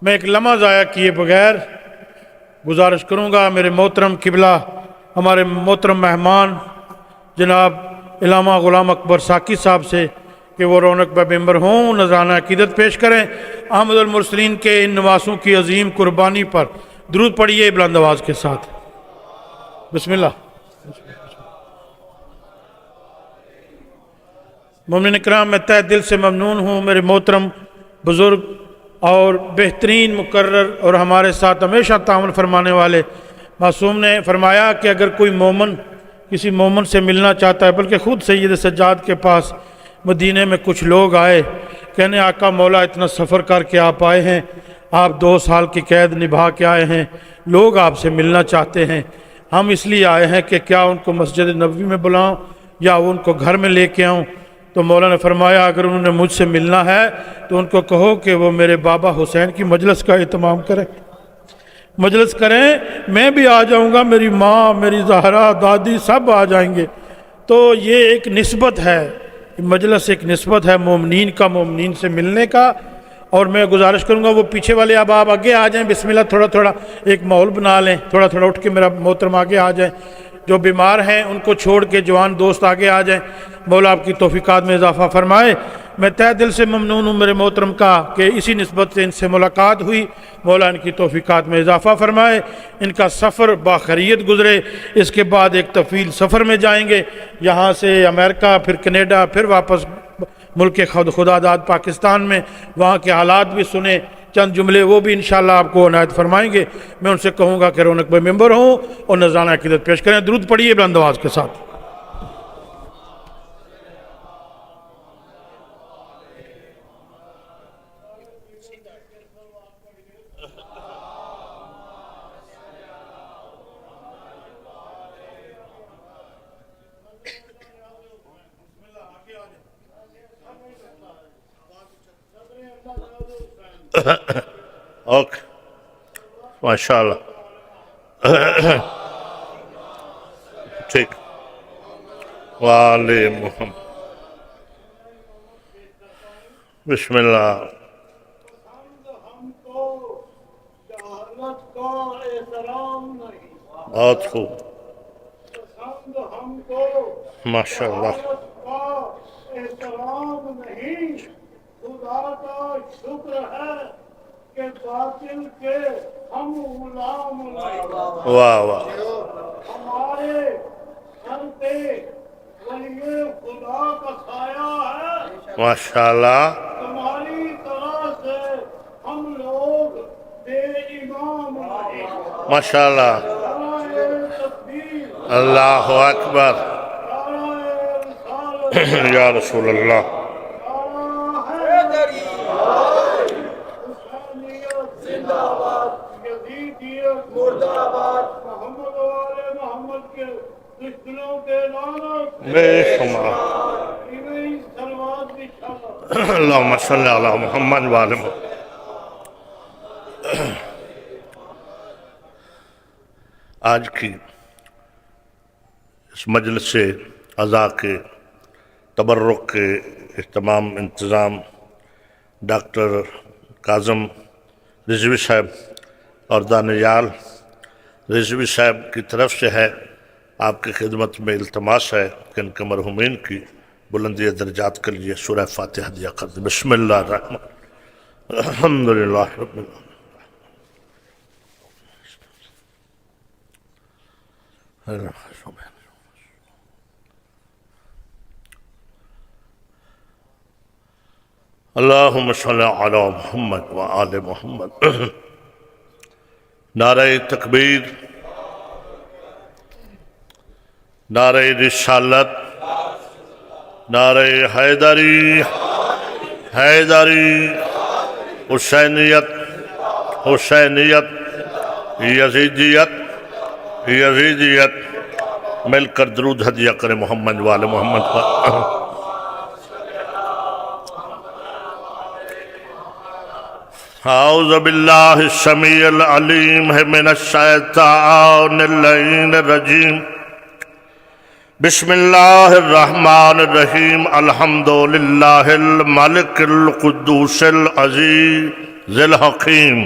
میں ایک لمحہ ضائع کیے بغیر گزارش کروں گا میرے محترم قبلہ ہمارے محترم مہمان جناب علامہ غلام اکبر ساکی صاحب سے کہ وہ رونق ممبر ہوں، نذرانہ عقیدت پیش کریں۔ احمد المرسلین کے ان نواسوں کی عظیم قربانی پر درود پڑھیے بلند آواز کے ساتھ۔ بسم اللہ۔ مومنین اکرام، میں تہ دل سے ممنون ہوں میرے محترم بزرگ اور بہترین مقرر اور ہمارے ساتھ ہمیشہ تعاون فرمانے والے معصوم نے فرمایا کہ اگر کوئی مومن کسی مومن سے ملنا چاہتا ہے، بلکہ خود سید سجاد کے پاس مدینے میں کچھ لوگ آئے کہنے آقا مولا اتنا سفر کر کے آپ آئے ہیں، آپ 2 سال کی قید نبھا کے آئے ہیں، لوگ آپ سے ملنا چاہتے ہیں، ہم اس لیے آئے ہیں کہ کیا ان کو مسجد نبوی میں بلاؤں یا ان کو گھر میں لے کے آؤں؟ تو مولا نے فرمایا اگر انہوں نے مجھ سے ملنا ہے تو ان کو کہو کہ وہ میرے بابا حسین کی مجلس کا اہتمام کریں، مجلس کریں، میں بھی آ جاؤں گا، میری ماں، میری زہرا، دادی سب آ جائیں گے۔ تو یہ ایک نسبت ہے، مجلس ایک نسبت ہے مومنین کا، مومنین سے ملنے کا۔ اور میں گزارش کروں گا وہ پیچھے والے اب آپ آگے آ جائیں، بسم اللہ، تھوڑا تھوڑا ایک ماحول بنا لیں، تھوڑا تھوڑا اٹھ کے میرا محترم آگے آ جائیں، جو بیمار ہیں ان کو چھوڑ کے جوان دوست آگے آ جائیں، مولا آپ کی توفیقات میں اضافہ فرمائے۔ میں تہ دل سے ممنون ہوں میرے محترم کا کہ اسی نسبت سے ان سے ملاقات ہوئی، مولا ان کی توفیقات میں اضافہ فرمائے، ان کا سفر باخیریت گزرے۔ اس کے بعد ایک طویل سفر میں جائیں گے، یہاں سے امریکہ، پھر کینیڈا، پھر واپس ملک خدا داد پاکستان میں، وہاں کے حالات بھی سنیں، چند جملے وہ بھی انشاءاللہ آپ کو عنایت فرمائیں گے۔ میں ان سے کہوں گا کہ رونق بھائی ممبر ہوں اور نذرانہ عقیدت پیش کریں۔ درود پڑھیے بلند آواز کے ساتھ۔ اوکے، ماشاءاللہ، ٹھیک، وآل محمد، بسم اللہ۔ بہت خوب، ماشاءاللہ، خدا کا شکر ہے کہ باطل کے ہم غلام نہیں، واہ واہ، ہمارے سر پہ ولی خدا کا سایہ ہے، ماشاءاللہ، تمہاری طرح سے ہم لوگ بے امام نہیں۔ ماشاءاللہ، نعرہ تکبیر، اللہ اکبر، نعرہ رسالت، یا رسول اللہ، نعرہ حیدری، حسینیت زندہ باد، یزیدیت مردہ آباد، محمد و آل محمد کے دشمنوں کے لعنت، بے شمار، ایویں سلوات بھی شامل۔ اللہم صلی علی محمد وآل محمد۔ آج کی اس مجلس عزا کے تبرک کے اہتمام انتظام ڈاکٹر کاظم رضوی صاحب اور دانیال رضوی صاحب کی طرف سے ہے۔ آپ کی خدمت میں التماس ہے کہ ان کے مرحومین کی بلندی درجات کے لیے سورہ فاتحہ دیا کر دیں۔ بسم اللہ الرحمن الرحیم، الحمدللہ رب العالمین۔ اللہم صلی علی محمد وآل محمد۔ نعرہ تکبیر، نعرہ رسالت، نعرہ حیدری، حیدری، حسینیت، حسینیت، یزیدیت، یزیدیت، مل کر درود ہدیہ کریں محمد والے محمد پر۔ اعوذ باللہ السمیع العلیم من الشیطان اللعین الرجیم، بسم اللہ الرحمن الرحیم، الحمدللہ الملک القدوس العزیز ذی الحکیم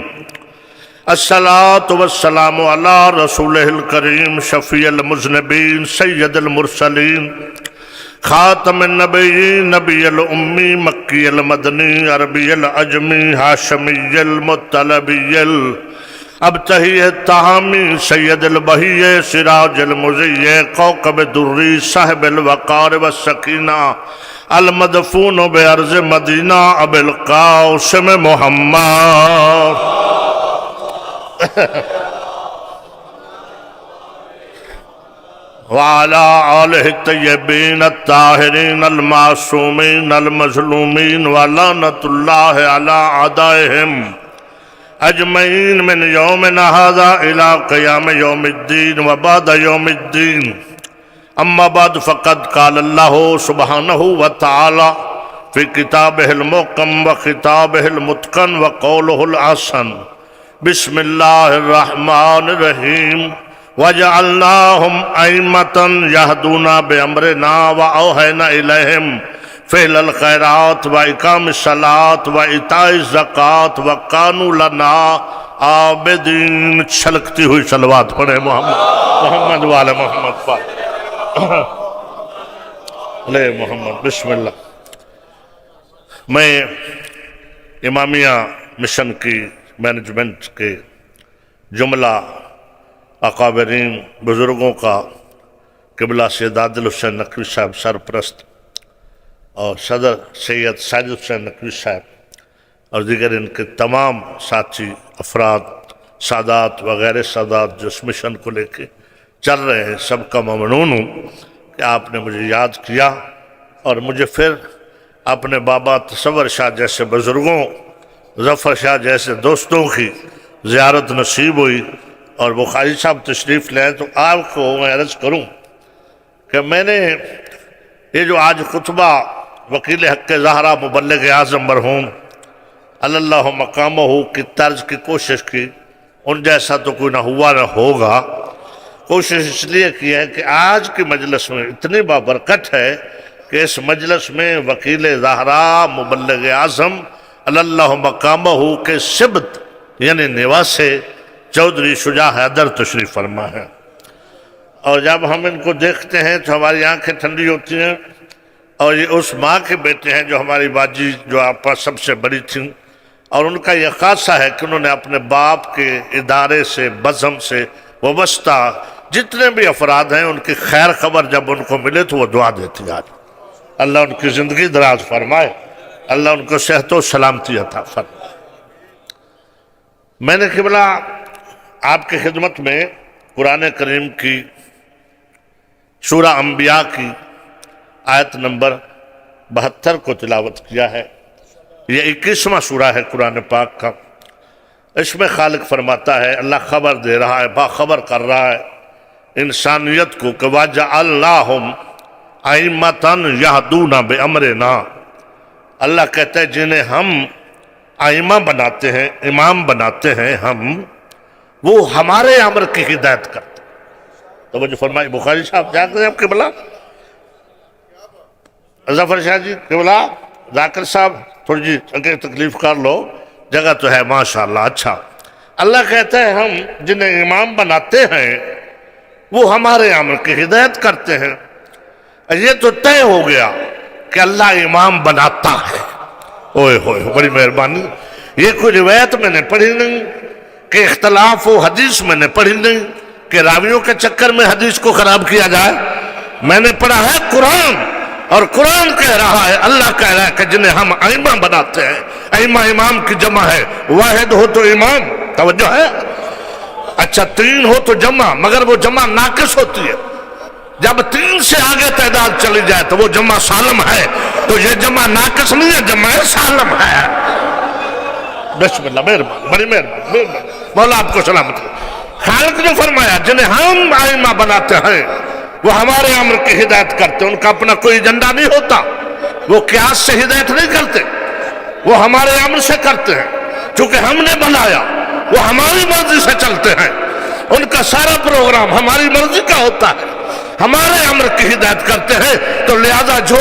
الصلاۃ والسلام علی رسولہ الکریم شفیع المذنبین سید المرسلین خاتم النبیین نبی الامی مکی المدنی عربی العجمی ہاشمی المطلبی ابتہی التہامی سید البہی سراج المضی کوكب دری صاحب الوقار والسکینہ المدفون بعرض مدینہ ابو القاسم محمد وعلى آلہ الطیبین الطاہرین المعصومین المظلومین ولعنۃ اللہ علی اعدائہم اجمعین من یومنا ھذا الی قیام یوم الدین وبعد یوم الدین اما بعد فقد قال اللہ سبحانہ وتعالی فی کتابہ المحکم وخطابہ المتقن وقولہ الحسن بسم اللہ الرحمن الرحیم وَجَعَلْنَاهُمْ أَئِمَّةً يَهْدُونَ بِأَمْرِنَا وَأَوْحَيْنَا إِلَيْهِمْ فِعْلَ الْخَيْرَاتِ وَإِقَامِ الصَّلَاةِ وَإِيتَاءِ الزَّكَاةِ وَكَانُوا لَنَا عَابِدِينَ چھلکتی ہوئی صلوات پڑھیں محمد والے محمد پاک لے محمد بسم اللہ۔ میں امامیہ مشن کی مینجمنٹ کے جملہ اکابرین بزرگوں کا قبلہ سید عادل حسین نقوی صاحب سرپرست اور صدر سید ساجد حسین نقوی صاحب اور دیگر ان کے تمام ساتھی افراد سادات وغیرہ سادات جو اس مشن کو لے کے چل رہے ہیں، سب کا ممنون ہوں کہ آپ نے مجھے یاد کیا اور مجھے پھر اپنے بابا تصور شاہ جیسے بزرگوں، ظفر شاہ جیسے دوستوں کی زیارت نصیب ہوئی اور بخاری صاحب تشریف لیں تو آپ کو میں عرض کروں کہ میں نے یہ جو آج خطبہ وکیل حق زہرا مبلغ اعظم مرحوم اللہ مقامہ کی طرز کی کوشش کی، ان جیسا تو کوئی نہ ہوا نہ ہوگا۔ کوشش اس لیے کی ہے کہ آج کی مجلس میں اتنی بابرکت ہے کہ اس مجلس میں وکیل زہرا مبلغ اعظم اللہ مقامہ کے سبت یعنی نواسے چودھری شجاع حیدر تشریف فرما ہے، اور جب ہم ان کو دیکھتے ہیں تو ہماری آنکھیں ٹھنڈی ہوتی ہیں، اور یہ اس ماں کے بیٹے ہیں جو ہماری باجی جو آپ پر سب سے بڑی تھیں، اور ان کا یہ خاصہ ہے کہ انہوں نے اپنے باپ کے ادارے سے بزم سے وابستہ جتنے بھی افراد ہیں ان کی خیر خبر جب ان کو ملے تو وہ دعا دیتی آج اللہ ان کی زندگی دراز فرمائے، اللہ ان کو صحت و سلامتی عطا فرمائے۔ میں نے قبلہ آپ کی خدمت میں قرآن کریم کی سورہ انبیاء کی آیت نمبر 72 کو تلاوت کیا ہے۔ یہ 21واں سورہ ہے قرآن پاک کا۔ اس میں خالق فرماتا ہے، اللہ خبر دے رہا ہے، باخبر کر رہا ہے انسانیت کو کہ وَجَعَلْنَاهُمْ أَئِمَّةً يَهْدُونَ بِأَمْرِنَا۔ اللہ کہتا ہے جنہیں ہم ائمہ بناتے ہیں، امام بناتے ہیں ہم، وہ ہمارے امر کی ہدایت کرتے ہیں۔ توجہ فرمائی بخاری صاحب جاتے ہیں آپ قبلہ ظفر شاہ جی قبلہ ذاکر صاحب تھوڑی جی اگر تکلیف کر لو، جگہ تو ہے ماشاءاللہ۔ اچھا، اللہ کہتا ہے ہم جنہیں امام بناتے ہیں وہ ہمارے امر کی ہدایت کرتے ہیں۔ یہ تو طے ہو گیا کہ اللہ امام بناتا ہے۔ اوئے ہوئے بڑی مہربانی۔ یہ کوئی روایت میں نے پڑھی نہیں کہ اختلاف و حدیث میں نے پڑھی نہیں کہ راویوں کے چکر میں حدیث کو خراب کیا جائے۔ میں نے پڑھا ہے قرآن، اور قرآن کہہ رہا ہے، اللہ کہہ رہا ہے کہ جنہیں ہم ائمہ بناتے ہیں، ائمہ امام کی جمع ہے، واحد ہو تو امام، توجہ ہے، اچھا 3 ہو تو جمع، مگر وہ جمع ناقص ہوتی ہے۔ جب 3 سے آگے تعداد چلی جائے تو وہ جمع سالم ہے، تو یہ جمع ناقص نہیں ہے، جمع سالم ہے۔ بسم اللہ، مہربانی، بڑی مہربانی، مولا آپ کو سلامت۔ خالق نے فرمایا جنہیں ہم ائمہ بناتے ہیں وہ ہمارے امر کی ہدایت کرتے ہیں، ان کا اپنا کوئی ایجنڈا نہیں ہوتا، وہ قیاس سے ہدایت نہیں کرتے، وہ ہمارے امر سے کرتے ہیں، چونکہ ہم نے بنایا، وہ ہماری مرضی سے چلتے ہیں، ان کا سارا پروگرام ہماری مرضی کا ہوتا ہے، ہمارے امر کی ہدایت کرتے ہیں، تو لہذا جو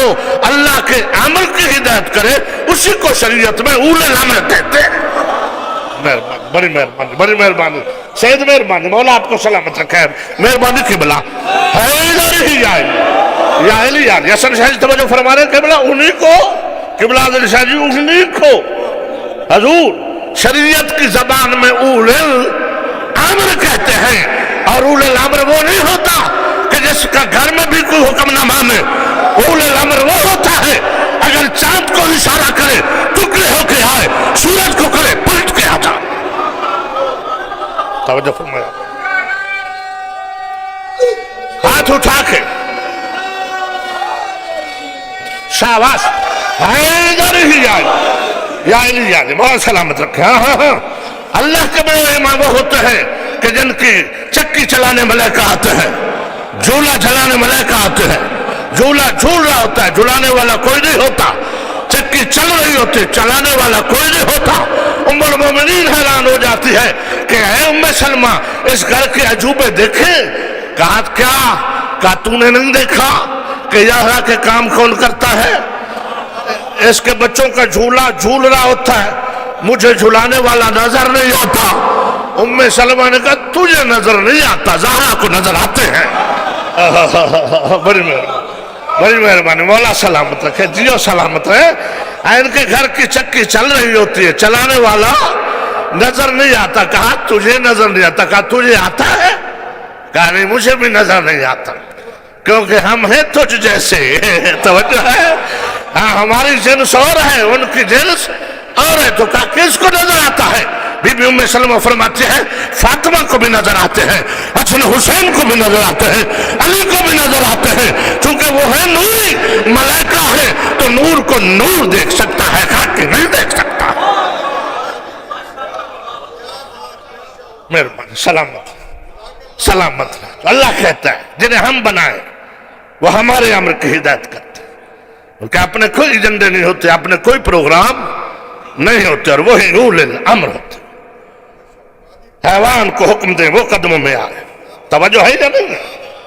اللہ کے امر کی ہدایت کرے اسی کو شریعت میں اولل الامر کہتے ہیں۔ مہربانی بڑی مہربانی بڑی مہربانی سید مہربانی مولا آپ کو سلامت رکھے مہربانی قبلہ حیدر ہی یا علی یا حسن شاہ جی توجہ فرما رہے قبلہ انہی کو قبلہ علی شاہ جی انہی کو حضور شریعت کی زبان میں اول الامر کہتے ہیں اور اول الامر وہ نہیں ہوتا کہ جس کا گھر میں بھی کوئی حکم نہ مانے اول الامر وہ ہوتا ہے اگر چاند کو اشارہ کرے ٹکڑے ہو کے آئے سورج کو کرے پلٹ کے آ جائے توجہ فرمایا ہاتھ اٹھا کے شاباش حیدر ہی یا علی یا بہت سلامت رکھے اللہ کے بڑے امام وہ ہوتے ہیں کہ جن کی چکی چلانے ملائکہ آتے ہیں جھولا جھلانے ملائکہ آتے ہیں جھولا جھول رہا ہوتا ہے جھولانے والا کوئی نہیں ہوتا چکی چل رہی ہوتی چلانے والا کوئی نہیں ہوتا ام المومنین حیران ہو جاتی ہے کہ اے ام سلمہ اس گھر کے عجوبے دیکھے کہا کیا تو نے نہیں دیکھا کہ یہاں کے کام کون کرتا ہے اس کے بچوں کا جھولا جھول رہا ہوتا ہے مجھے جھولانے والا نظر نہیں آتا ام سلمہ نے کہا تجھے نظر نہیں آتا زہرا کو نظر آتے ہیں بڑی مہربانی مولا سلامت رکھے جیو سلامت رہے ان کے گھر کی چکی چل رہی ہوتی ہے چلانے والا نظر نہیں آتا کہا تجھے نظر نہیں آتا کہا تجھے آتا ہے کہا نہیں مجھے بھی نظر نہیں آتا کیونکہ ہم ہیں تجھ جیسے توجہ ہے ہماری جنس اور ہے ان کی جنس اور ہے تو کہا کس کو نظر آتا ہے بی بی ام سلمہ فرماتی ہے فاطمہ کو بھی نظر آتے ہیں حسن حسین کو بھی نظر آتے ہیں علی کو بھی نظر آتے ہیں چونکہ وہ ہے نوری ملائکہ ہے تو نور کو نور دیکھ سکتا ہے خاک نہیں دیکھ سکتا مہربانی سلامت اللہ کہتا ہے جنہیں ہم بنائے وہ ہمارے امر کی ہدایت کرتے ہیں کہ اپنے کوئی ایجنڈے نہیں ہوتے اپنے کوئی پروگرام نہیں ہوتے اور وہی اول الامر ہوتے حیوان کو حکم دیں وہ قدموں میں آئے توجہ ہے یا نہیں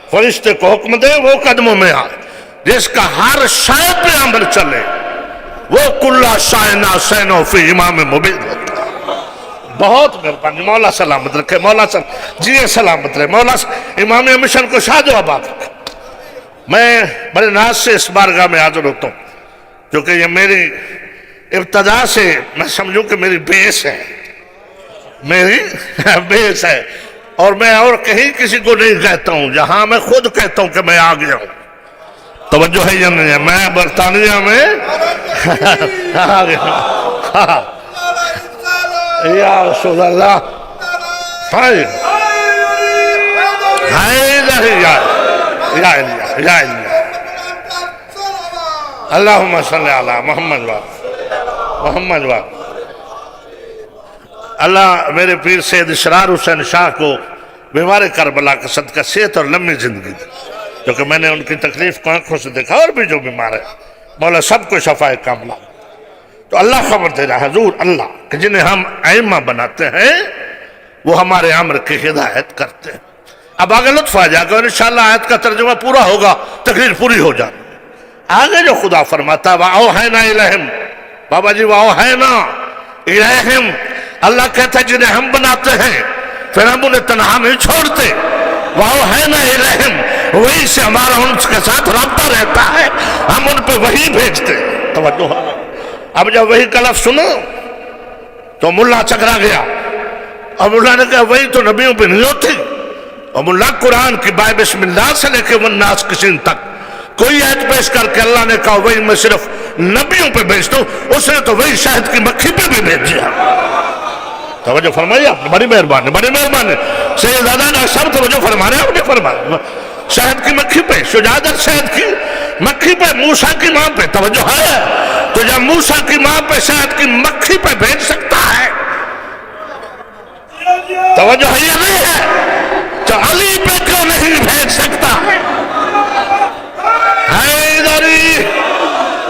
فرشتے کو حکم دیں وہ قدموں میں آئے جس کا ہر شے پہ عمل چلے وہ کلا شائنا سینو فی امام مبین ہوتا ہے بہت مہربانی مولا سلامت رکھے مولا جی سلامت رہے مولا امام مشن کو شاد و آباد رکھے میں بڑے ناز سے اس بارگاہ میں حاضر ہوتا ہوں کیونکہ یہ میری ابتدا سے میں سمجھوں کہ میری بیس ہے میری بیس ہے اور میں اور کہیں کسی کو نہیں کہتا ہوں جہاں میں خود کہتا ہوں کہ میں آ گیا ہوں توجہ ہے یا نہیں ہے میں برطانیہ میں آ گیا ہوں یا رسول اللہ یا اللہم صلی علی محمد محمد اللہ میرے پیر سید اسرار حسین شاہ کو بیمار کربلا کا صدقہ صحت اور لمبی زندگی دی کیونکہ میں نے ان کی تکلیف کو آنکھوں سے دیکھا اور بھی جو بیمار ہے مولا سب کو شفائے کاملہ تو اللہ خبر دے رہا حضور اللہ کہ جنہیں ہم ائمہ بناتے ہیں وہ ہمارے امر کی ہدایت کرتے ہیں اب آگے لطف آ جائے گا اور انشاءاللہ آیت کا ترجمہ پورا ہوگا تقریر پوری ہو جائے آگے جو خدا فرماتا وَأَوْحَيْنَا إِلَيْهِمْ بابا جی وَأَوْحَيْنَا إِلَيْهِمْ اللہ کہتا ہے جنہیں ہم بناتے ہیں پھر ہم انہیں تنہا نہیں چھوڑتے وَأَوْحَيْنَا إِلَيْهِمْ وہی سے ہمارا ان کے ساتھ رابطہ رہتا ہے ہم ان پہ وہی بھیجتے توجہ اب جب وہی کا لفظ سنو تو ملا چکرا گیا اور ملا نے کہا وہی تو نبیوں پہ نہیں ہوتی اور ملا قرآن کی بائے بسم اللہ سے لے کے والناس کسین تک کوئی عہد پیش کر کے اللہ نے کہا وہی میں صرف نبیوں پہ بھیجتا ہوں اس نے تو وہی شہد کی مکھی پہ بھی بھیج دیا توجہ فرمائیے آپ نے بڑی مہربانی سیدزادہ نے سب توجہ فرمانے آپ نے فرمایا شہد کی مکھی پہ شجاعت شہد کی مکھی پہ موسیٰ کی ماں پہ توجہ ہے تو جب موسیٰ کی ماں پہ شہد کی مکھی پہ بھیج سکتا ہے توجہ ہے یا نہیں ہے تو علی پہ کیوں نہیں بھیج سکتا ہے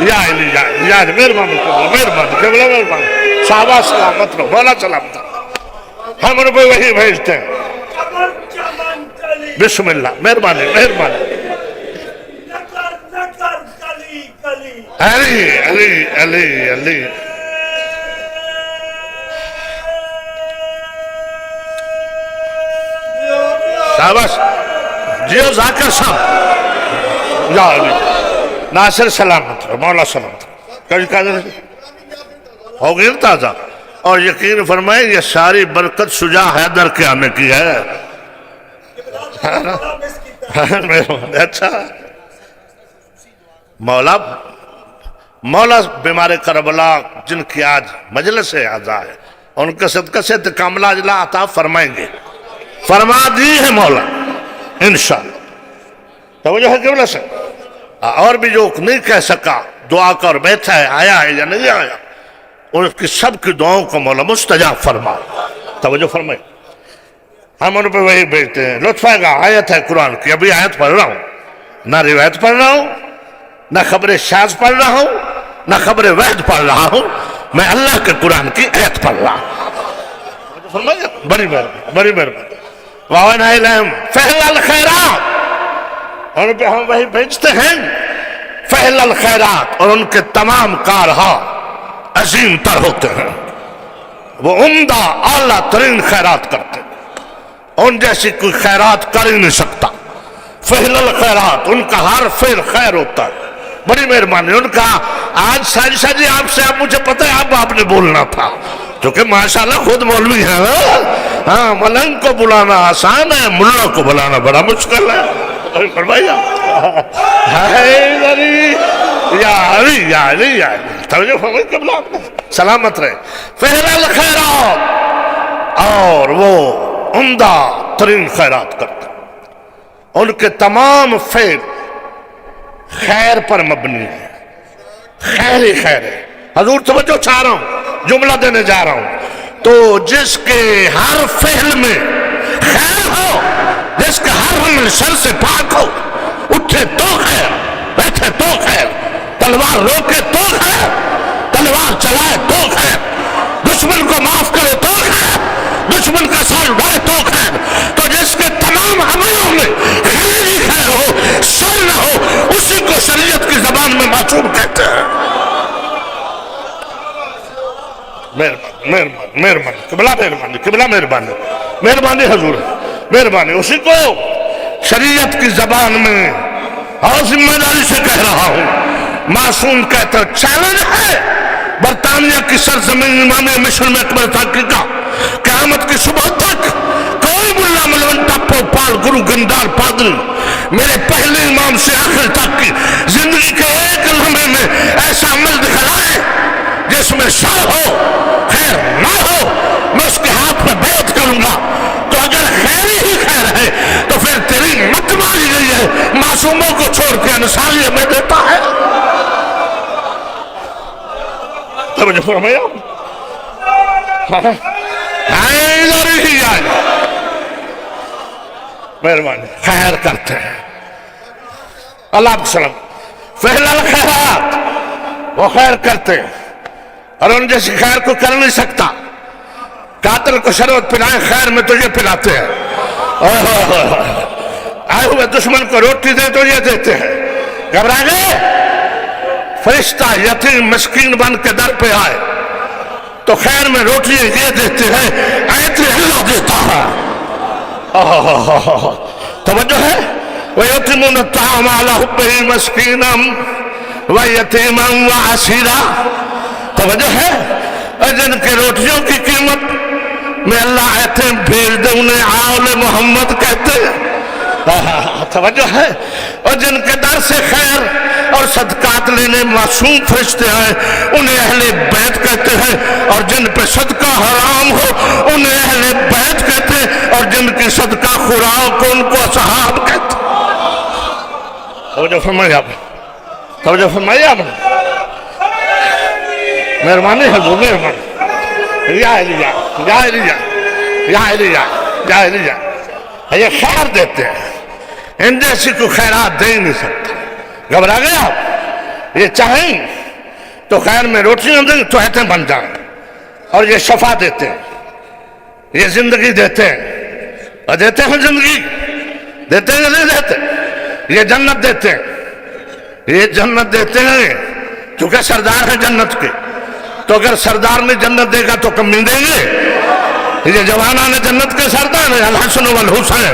یا علی یا مہربانی صحابہ سلامت رہو مولا سلامت ہم ان پہ وہی بھیجتے ہیں بسم اللہ مہربانی علی شاباش جیو ذاکر صاحب یا علی ناصر سلامت رہو مولا سلامت رہو کبھی کہا ہو گئی تازہ اور یقین فرمائے یہ ساری برکت شجاع حیدر کے آنے کی ہے اچھا مولا بیمار کربلا جن کی آج مجلس اعزا ہے ان کے صدقہ سے کاملہ اجلا عطا فرمائیں گے فرما دی ہے مولا انشاءاللہ توجہ ہے قبلہ سے اور بھی جو نہیں کہہ سکا دعا کر بیٹھا ہے آیا ہے یا نہیں آیا اور اس کی سب کی دعاؤں کو مولا مستجاب فرما توجہ فرمائے ہم ان پہ وہی بھیجتے ہیں لطف آئے گا آیت ہے قرآن کی ابھی آیت پڑھ رہا ہوں نہ روایت پڑھ رہا ہوں نہ خبر شاذ پڑھ رہا ہوں نہ خبر وحد پڑھ رہا ہوں میں اللہ کے قرآن کی آیت پڑھ رہا ہوں فرمائے بڑی مہربانی بڑی مہربانی وَوَنَا إِلَيْهِمْ فَهْلَ الْخَيْرَاتِ ان پہ ہم وہی بھیجتے ہیں فہل الخیرات اور ان کے تمام کارہا عظیم تر ہوتے ہیں وہ عمدہ اعلیٰ ترین خیرات کرتے ہیں ان جیسی کوئی خیرات کر ہی نہیں سکتا فہل الخیرات ان کا ہر فعل خیر ہوتا ہے بڑی مہربانی ان کا آج سائنسہ جی آپ سے اب مجھے پتہ ہے اب آپ نے بولنا تھا کیونکہ ماشاءاللہ خود مولوی ہے ہاں ملنگ کو بلانا آسان ہے ملا کو بلانا بڑا مشکل ہے فرمائیے یا علی یا علی یا علی توجہ فرمائیے قبلہ سلامت رہے فہل الخیرات اور وہ عمدہ ترین خیرات کرتے ان کے تمام فعل خیر پر مبنی ہے خیر ہی خیر ہے حضور توجہ چاہ رہا ہوں جملہ دینے جا رہا ہوں تو جس کے ہر فعل میں خیر ہو جس کا ہر عمل شر سے پاک ہو اٹھے تو خیر بیٹھے تو خیر تلوار روکے تو خیر تلوار چلائے تو خیر دشمن کو معاف کرے تو خیر دشمن کا ساتھ اڑائے تو خیر تو جس کے تمام عملوں میں خیر ہی خیر ہو شر نہ ہو اسی کو شریعت کی زبان میں معصوم کہتے ہیں مہربانی قبلہ مہربانی قبلہ مہربانی مہربانی حضور مہربانی اسی کو شریعت کی زبان میں اور ذمہ داری سے کہہ رہا ہوں معصوم کہتا چیلنج ہے برطانیہ کی سرزمین امام مشن میں اکبر تاکی کا قیامت کی صبح تک کوئی ملا ملونٹا پوپال گرو گندار پادل میرے پہلے امام سے آخر تک کی زندگی کے ایک لمحے میں ایسا عمل دکھلائے جس میں شر ہو خیر نہ ہو میں اس کے ہاتھ میں بیعت کروں گا تو اگر خیر ہی خیر ہے تو پھر تیری مت ماری گئی ہے معصوموں کو چھوڑ کے انصاری ہمیں دیتا ہے توجہ فرمایا مہربانی خیر کرتے ہیں اللہ کو سلام فہل الخیرات وہ خیر کرتے ہیں اور ان جیسی خیر کو کر نہیں سکتا قاتل کو شربت پلائیں خیر میں تجھے پلاتے ہیں آئے ہوئے دشمن کو روٹی دے تو یہ دیتے ہیں گھبرا گئے فرشتہ یتیم مسکین بن کے در پہ آئے تو خیر میں روٹی یہ دیتے ہیں ایتری اللہ دیتا ہے توجہ ہے وَيَتِمُونَ الطَّعَامَ عَلَى حُبِّهِ مَسْكِينًا وَيَتِيمًا وَعَسِيرًا توجہ ہے جن کے روٹیوں کی قیمت میں اللہ ایتھے بھیج دے انہیں آل محمد کہتے ہیں توجہ ہے اور جن کے در سے خیر اور صدقات لینے معصوم فرشتے ہیں انہیں اہل بیت کہتے ہیں اور جن پہ صدقہ حرام ہو انہیں اہل بیت کہتے ہیں اور جن کی صدقہ خوراک ان کو اصحاب کہتے ہیں توجہ فرمائیے آپ توجہ فرمائیے آپ مہربانی حضور مہربانی یا علیہ یا علیہ یا علیہ یا علیہ یہ خیر دیتے ہیں ان جیسی کو خیرات دے ہی نہیں سکتا گھبرا گئے آپ یہ چاہیں تو خیر میں روٹیاں دیں تو ایتھے بن جائیں اور یہ شفا دیتے ہیں یہ زندگی دیتے ہیں اور دیتے ہیں زندگی دیتے ہیں نہیں دیتے یہ جنت دیتے ہیں یہ جنت دیتے ہیں کیونکہ سردار ہے جنت کے تو اگر سردار نے جنت دے گا تو کمی دیں گے یہ جوانان جنت کے سردار ہیں الحسن والحسین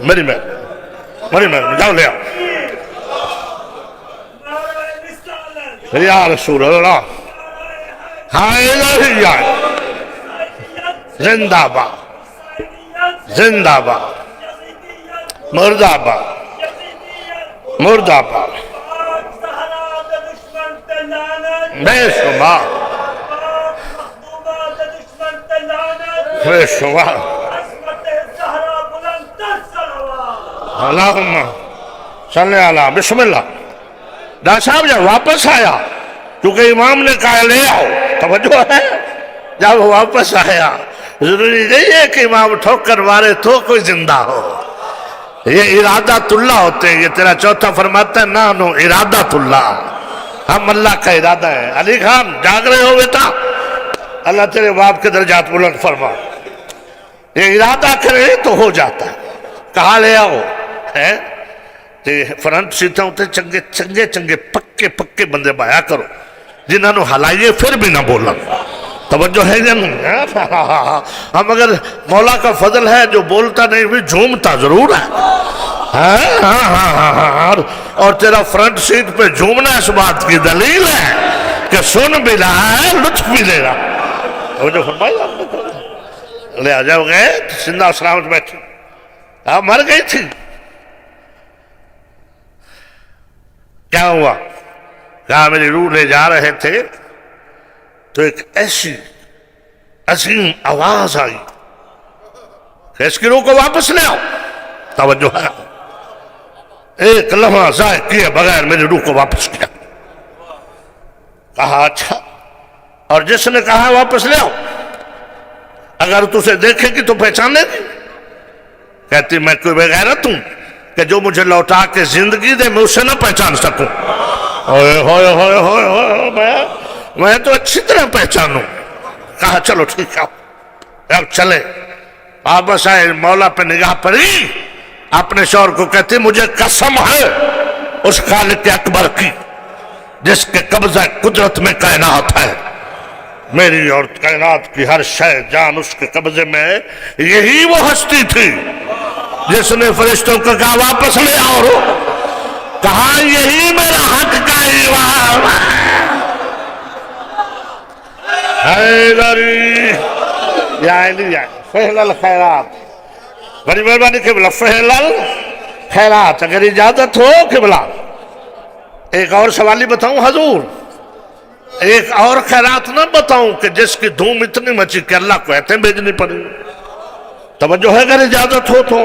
میری مہربانی جاؤ لے آؤ یا رسول اللہ ہائے زندہ باد زندہ باد مرد آباد مرد آباد بے شمار بے شمار اللہم صلی اللہ بسم اللہ ڈاکٹر صاحب جب واپس آیا کیونکہ امام نے کہا لے آؤ توجہ ہے جب واپس آیا ضروری نہیں ہے کہ امام ٹھوکر مارے تو کوئی زندہ ہو یہ ارادت اللہ ہوتے ہیں یہ تیرا چوتھا فرماتا ہے نانو ارادت اللہ ہم اللہ کا ارادہ ہے علی خان جاگ رہے ہو بیٹا اللہ تیرے باپ کے درجات بلند فرما یہ ارادہ کرے تو ہو جاتا ہے کہا لے آؤ ہے فرنٹ سیٹاں ہوتے چنگے پکے بندے بایا کرو جنہوں نے ہلائیے پھر بھی نہ بولا توجہ ہے یا نہیں ہم اگر مولا کا فضل ہے جو بولتا نہیں بھی جھومتا ضرور ہے اور تیرا فرنٹ سیٹ پہ جھومنا اس بات کی دلیل ہے کہ سن بھی رہا ہے لطف بھی لے رہا توجہ فرمائی لے آ جاؤ گئے زندہ سلامت بیٹھے آپ مر گئی تھی کیا ہوا کہا میری روح لے جا رہے تھے تو ایک ایسی عظیم آواز آئی کہ اس کی روح کو واپس لے آؤ توجہ ہے ایک لمحہ ضائع کیے بغیر میری روح کو واپس کیا کہا اچھا اور جس نے کہا واپس لے آؤ اگر تُسے دیکھے گی تو پہچانے گی کہتی میں کوئی بغیرت ہوں کہ جو مجھے لوٹا کے زندگی دے میں اسے نہ پہچان سکوں میں تو اچھی طرح پہچانوں کہا چلو ٹھیک ہے اب چلے واپس آئے مولا پہ نگاہ پڑی اپنے شوہر کو کہتی مجھے قسم ہے اس خالق اکبر کی جس کے قبضہ قدرت میں کائنات ہے میری اور کائنات کی ہر شے جان اس کے قبضے میں ہے یہی وہ ہستی تھی جس نے فرشتوں کو کہا واپس لے آؤ کہا یہی میرا حق کا ایوان حیدری یا علی یا فہل الخیرات بڑی مہربانی قبلہ فہل الخیرات اگر اجازت ہو قبلہ ایک اور سوالی بتاؤں حضور ایک اور خیرات نہ بتاؤں کہ جس کی دھوم اتنی مچی کہ اللہ کو ایتیں بھیجنی پڑی توجہ ہے اگر اجازت ہو تو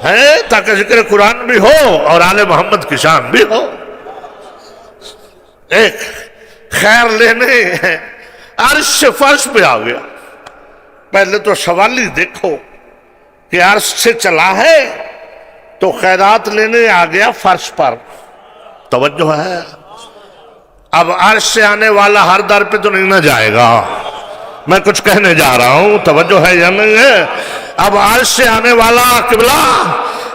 ہے تاکہ ذکر قرآن بھی ہو اور آل محمد کی شان بھی ہو ایک خیر لینے عرش سے فرش پہ آ گیا پہلے تو سوالی دیکھو کہ عرش سے چلا ہے تو خیرات لینے آ گیا فرش پر توجہ ہے اب عرش سے آنے والا ہر در پہ تو نہیں نہ جائے گا میں کچھ کہنے جا رہا ہوں توجہ ہے یا نہیں ہے اب عرش سے آنے والا قبلہ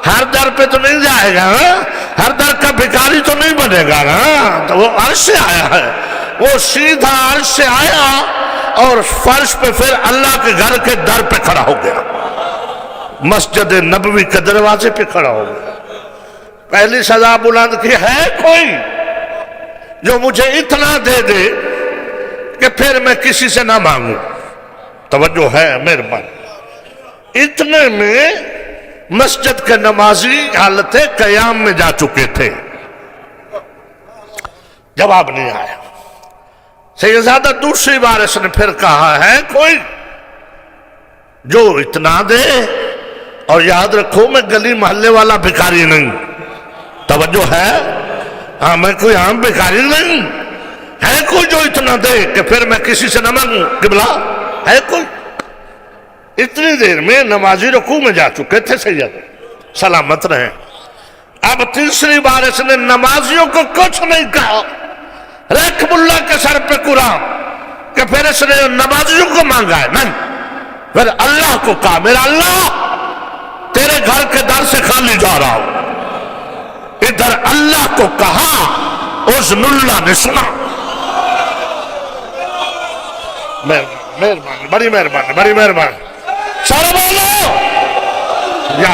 ہر در پہ تو نہیں جائے گا ہر در کا بھکاری تو نہیں بنے گا تو وہ عرش سے آیا ہے وہ سیدھا عرش سے آیا اور فرش پہ پھر اللہ کے گھر کے در پہ کھڑا ہو گیا مسجد نبوی کے دروازے پہ کھڑا ہو گیا پہلی سزا بلند کی ہے کوئی جو مجھے اتنا دے دے کہ پھر میں کسی سے نہ مانگوں توجہ ہے مہربانی اتنے میں مسجد کے نمازی حالت قیام میں جا چکے تھے جواب نہیں آیا سیدزادہ دوسری بار اس نے پھر کہا ہے کوئی جو اتنا دے اور یاد رکھو میں گلی محلے والا بھکاری نہیں توجہ ہے ہاں میں کوئی عام بھکاری نہیں ہے کوئی جو اتنا دے کہ پھر میں کسی سے نہ مانگوں قبلہ ہے کوئی اتنی دیر میں نمازی رکوع میں جا چکے تھے سید سلامت رہے اب تیسری بار اس نے نمازیوں کو کچھ نہیں کہا رکب اللہ کے سر پہ قرآن کہ پھر اس نے نمازیوں کو مانگا ہے نہیں پھر اللہ کو کہا میرا اللہ تیرے گھر کے در سے خالی جا رہا ہوں ادھر اللہ کو کہا اذن اللہ نے سنا مہربانی بڑی مہربانی بڑی مہربانی سارا بولو یا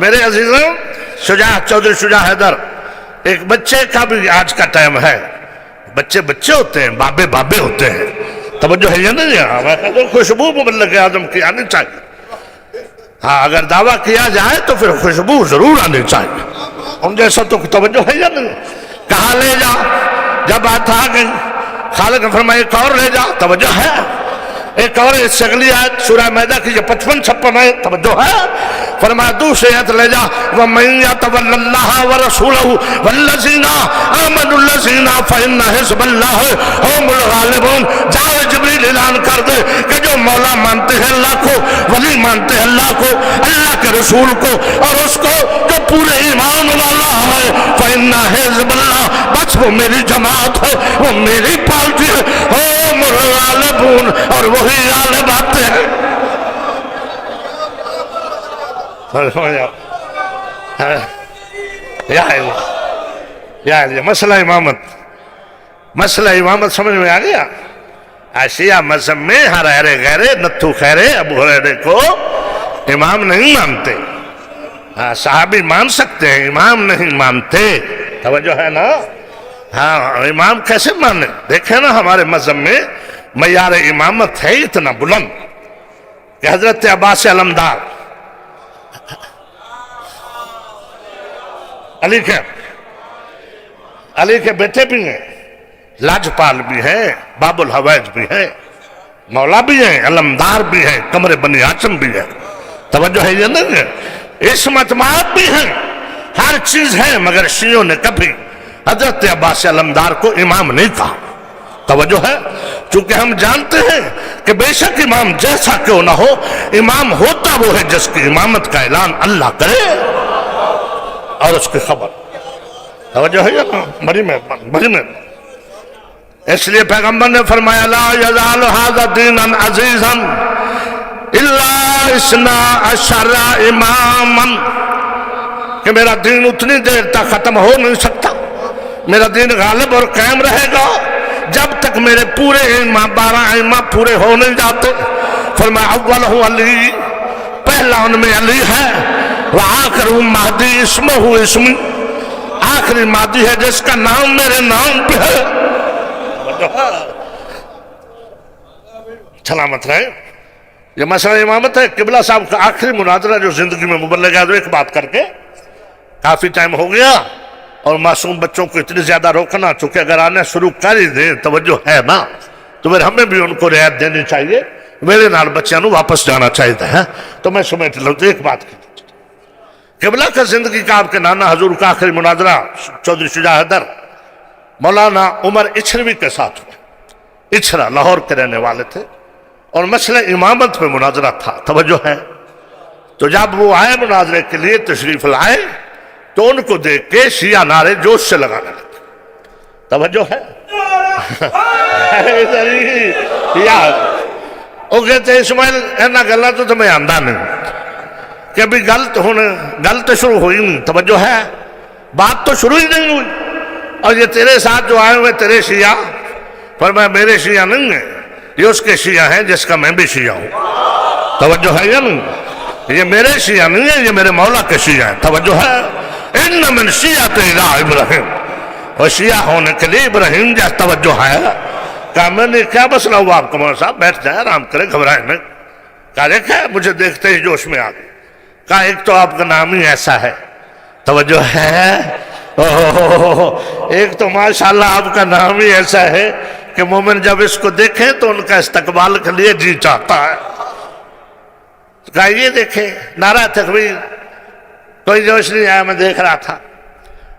میرے عزیزوں، شجاع چودھری شجاع حیدر، ایک بچے کا بھی آج کا ٹائم ہے. بچے بچے ہوتے ہیں، بابے بابے ہوتے ہیں. توجہ ہے یا نہیں؟ میں کہتا ہوں خوشبو مبلغ اعظم کی آنی چاہیے. ہاں اگر دعویٰ کیا جائے تو پھر خوشبو ضرور آنی چاہیے. ان جیسا تو توجہ ہے یا نہیں؟ کہاں لے جا؟ جب بات آ گئی خالق نے فرمایا ایک اور لے جا. توجہ ہے؟ ایک اور اس اگلی آیت سورہ مائدہ کی جو 55-56 ہے، توجہ ہے؟ فرمایا دوسری آیت لے جا، وَمَن يَتَوَلَّ اللَّهَ وَرَسُولَهُ وَالَّذِينَ آمَنُوا الَّذِينَ فَإِنَّ حِزْبَ اللَّهِ هُمُ الْغَالِبُونَ. جاؤ جبریل اعلان کر دے کہ جو مولا مانتے ہیں اللہ کو، ولی مانتے ہیں اللہ کو، اللہ کے رسول کو، اور اس کو جو پورے ایمان والا ہے، فَإِنَّ حِزْبَ اللَّهِ، بس وہ میری جماعت ہے، وہ میری پارٹی ہے، ہم الغالبون، اور وہی غالب آتے ہیں. یا مسئلہ امامت، مسئلہ امامت سمجھ میں آ گیا؟ شیعہ مذہب میں ہر ایرے غیرے نتھو خیرے ابو ہریرے کو امام نہیں مانتے. صحابی مان سکتے ہیں، امام نہیں مانتے. توجہ ہے نا؟ ہاں امام کیسے مانے؟ دیکھیں نا ہمارے مذہب میں معیار امامت ہے اتنا بلند کہ حضرت عباس علمدار علی کے بیٹے بھی ہیں، لاجپال بھی ہیں، باب الحویج بھی ہیں، مولا بھی ہیں، علمدار بھی ہیں، قمر بنی ہاشم بھی ہیں. توجہ ہے یہ نہیں؟ عصمت مآب بھی ہیں، ہر چیز ہے، مگر شیعوں نے کبھی حضرت عباس علمدار کو امام نہیں کہا. توجہ ہے؟ چونکہ ہم جانتے ہیں کہ بے شک امام جیسا کیوں نہ ہو، امام ہوتا وہ ہے جس کی امامت کا اعلان اللہ کرے اور اس کی خبر. توجہ ہے یا نا؟ بڑی مہربانی، بڑی مہربانی. اس لیے پیغمبر نے فرمایا لا یزال ھذا دینا عزیزا الا اثنا عشر اماما، کہ میرا دین اتنی دیر تک ختم ہو نہیں سکتا، میرا دین غالب اور قائم رہے گا جب تک میرے پورے 12 ائمہ پورے ہو نہیں جاتے. فرمایا اولہ علی، پہلا ان میں علی ہے، وآخر مہدی اسمہ اسمی، آخری مہدی ہے جس کا نام میرے نام پہ ہے. سلامت رہے. یہ مسئلہ امامت ہے. قبلہ صاحب کا آخری مناظرہ جو زندگی میں مبلغ ہے، ایک بات کر کے کافی ٹائم ہو گیا، اور معصوم بچوں کو اتنی زیادہ روکنا، چونکہ اگر آنا شروع کر ہی دیں توجہ ہے نا، تو پھر ہمیں بھی ان کو رعایت دینی چاہیے. میرے نال بچیاں نو واپس جانا چاہیے ہے. تو میں سمیٹ لوں تو ایک بات کی، قبلہ کا زندگی کا آپ کے نانا حضور کا آخری مناظرہ چودھری شجاع حیدر مولانا عمر اچھروی کے ساتھ ہوا. اچھرا لاہور کے رہنے والے تھے، اور مسئلہ امامت پہ مناظرہ تھا. توجہ ہے؟ تو جب وہ آئے مناظرے کے لیے تشریف لائے تو ان کو دیکھ کے شیعہ نعرے جوش سے لگانے لگے. توجہ ہے؟ وہ کہتے ہیں اسماعیل اینا گلہ تو تمہیں آندہ نہیں کہ ابھی گل تو شروع ہوئی نہیں. توجہ ہے؟ بات تو شروع ہی نہیں ہوئی، اور یہ تیرے ساتھ جو آئے ہوئے تیرے شیعہ، فرمایا میرے شیعہ نہیں ہیں، یہ اس کے شیعہ ہیں جس کا میں بھی شیعہ ہوں. توجہ ہے یا نہیں؟ یہ میرے شیعہ نہیں ہیں، یہ میرے مولا کے شیعہ ہیں. توجہ ہے؟ ان من شیعت الہ ابراہیم، اور شیعہ ہونے کے لیے ابراہیم جیسا. توجہ ہے؟ کہا میں نے کیا مسئلہ ہوا آپ کو؟ مولانا صاحب بیٹھ جائیں، آرام کریں، گھبرائیں نہیں. کہا دیکھا مجھے دیکھتے ہی جوش میں آ گئے. کہا ایک تو آپ کا نام ہی ایسا ہے. توجہ ہے؟ ایک تو ماشاءاللہ آپ کا نام ہی ایسا ہے کہ مومن جب اس کو دیکھیں تو ان کا استقبال کے لیے جی چاہتا ہے. کہا یہ دیکھیں نعرہ تکبیر کوئی جوش نہیں آیا، میں دیکھ رہا تھا.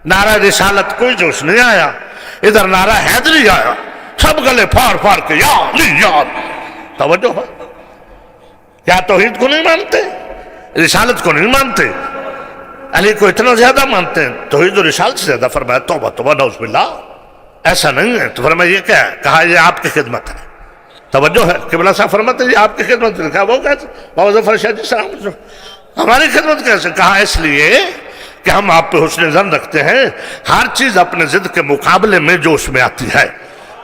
نعرہ رسالت کوئی جوش نہیں آیا. ادھر نعرہ حیدری آیا، سب گلے پھاڑ پھاڑ کے یا علی یا علی. توجہ ہے؟ کیا توحید کو نہیں مانتے؟ رسالت کو نہیں مانتے؟ علی کو اتنا زیادہ مانتے ہیں، توحید و رسالت سے زیادہ. فرمایا توبہ توبہ نعوذ باللہ، ایسا نہیں ہے. تو فرمایا یہ کیا ہے؟ کہا یہ آپ کی خدمت ہے. توجہ ہے؟ قبلہ صاحب فرماتے ہیں یہ آپ کی خدمت ہے. کہا وہ کیسے؟ بابا ظفر شاہ جی السلام، ہماری خدمت کیسے؟ کہا اس لیے کہ ہم آپ پہ حسن ظن رکھتے ہیں، ہر چیز اپنے ضد کے مقابلے میں جوش میں آتی ہے.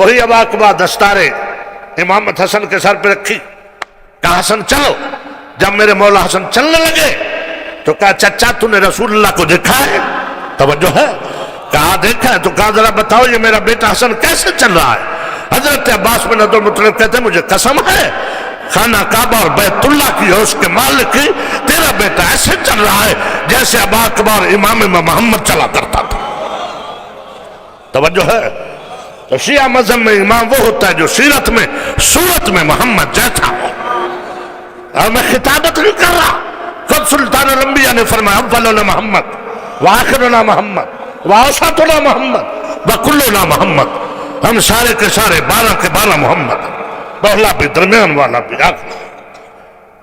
وہی ابا دستارے امامت حسن کے سر پہ رکھی، کہا حسن چلو۔ جب میرے مولا حسن چلنے لگے تو کہا چچا تو نے رسول اللہ کو دیکھا ہے؟ توجہ ہے، کہا دیکھا ہے۔ تو کہا ذرا بتاؤ یہ میرا بیٹا حسن کیسے چل رہا ہے؟ حضرت عباس بن عبد المطلب کہتے ہیں مجھے قسم ہے خانہ کعبہ اور بیت اللہ کی اور اس کے مالک کی، تیرا بیٹا ایسے چل رہا ہے جیسے ابا اکبر امام محمد چلا کرتا تھا۔ توجہ ہے، تو شیعہ مذہب میں امام وہ ہوتا ہے جو سیرت میں صورت میں محمد جیسا ہو۔ اور میں خطابت نہیں کر رہا، خود سلطان الانبیاء نے فرمایا اولنا محمد وآخرنا محمد وآوسطنا محمد وکلنا محمد، ہم سارے کے سارے 12 کے 12 محمد، پہلا بھی درمیان والا بھی آخر۔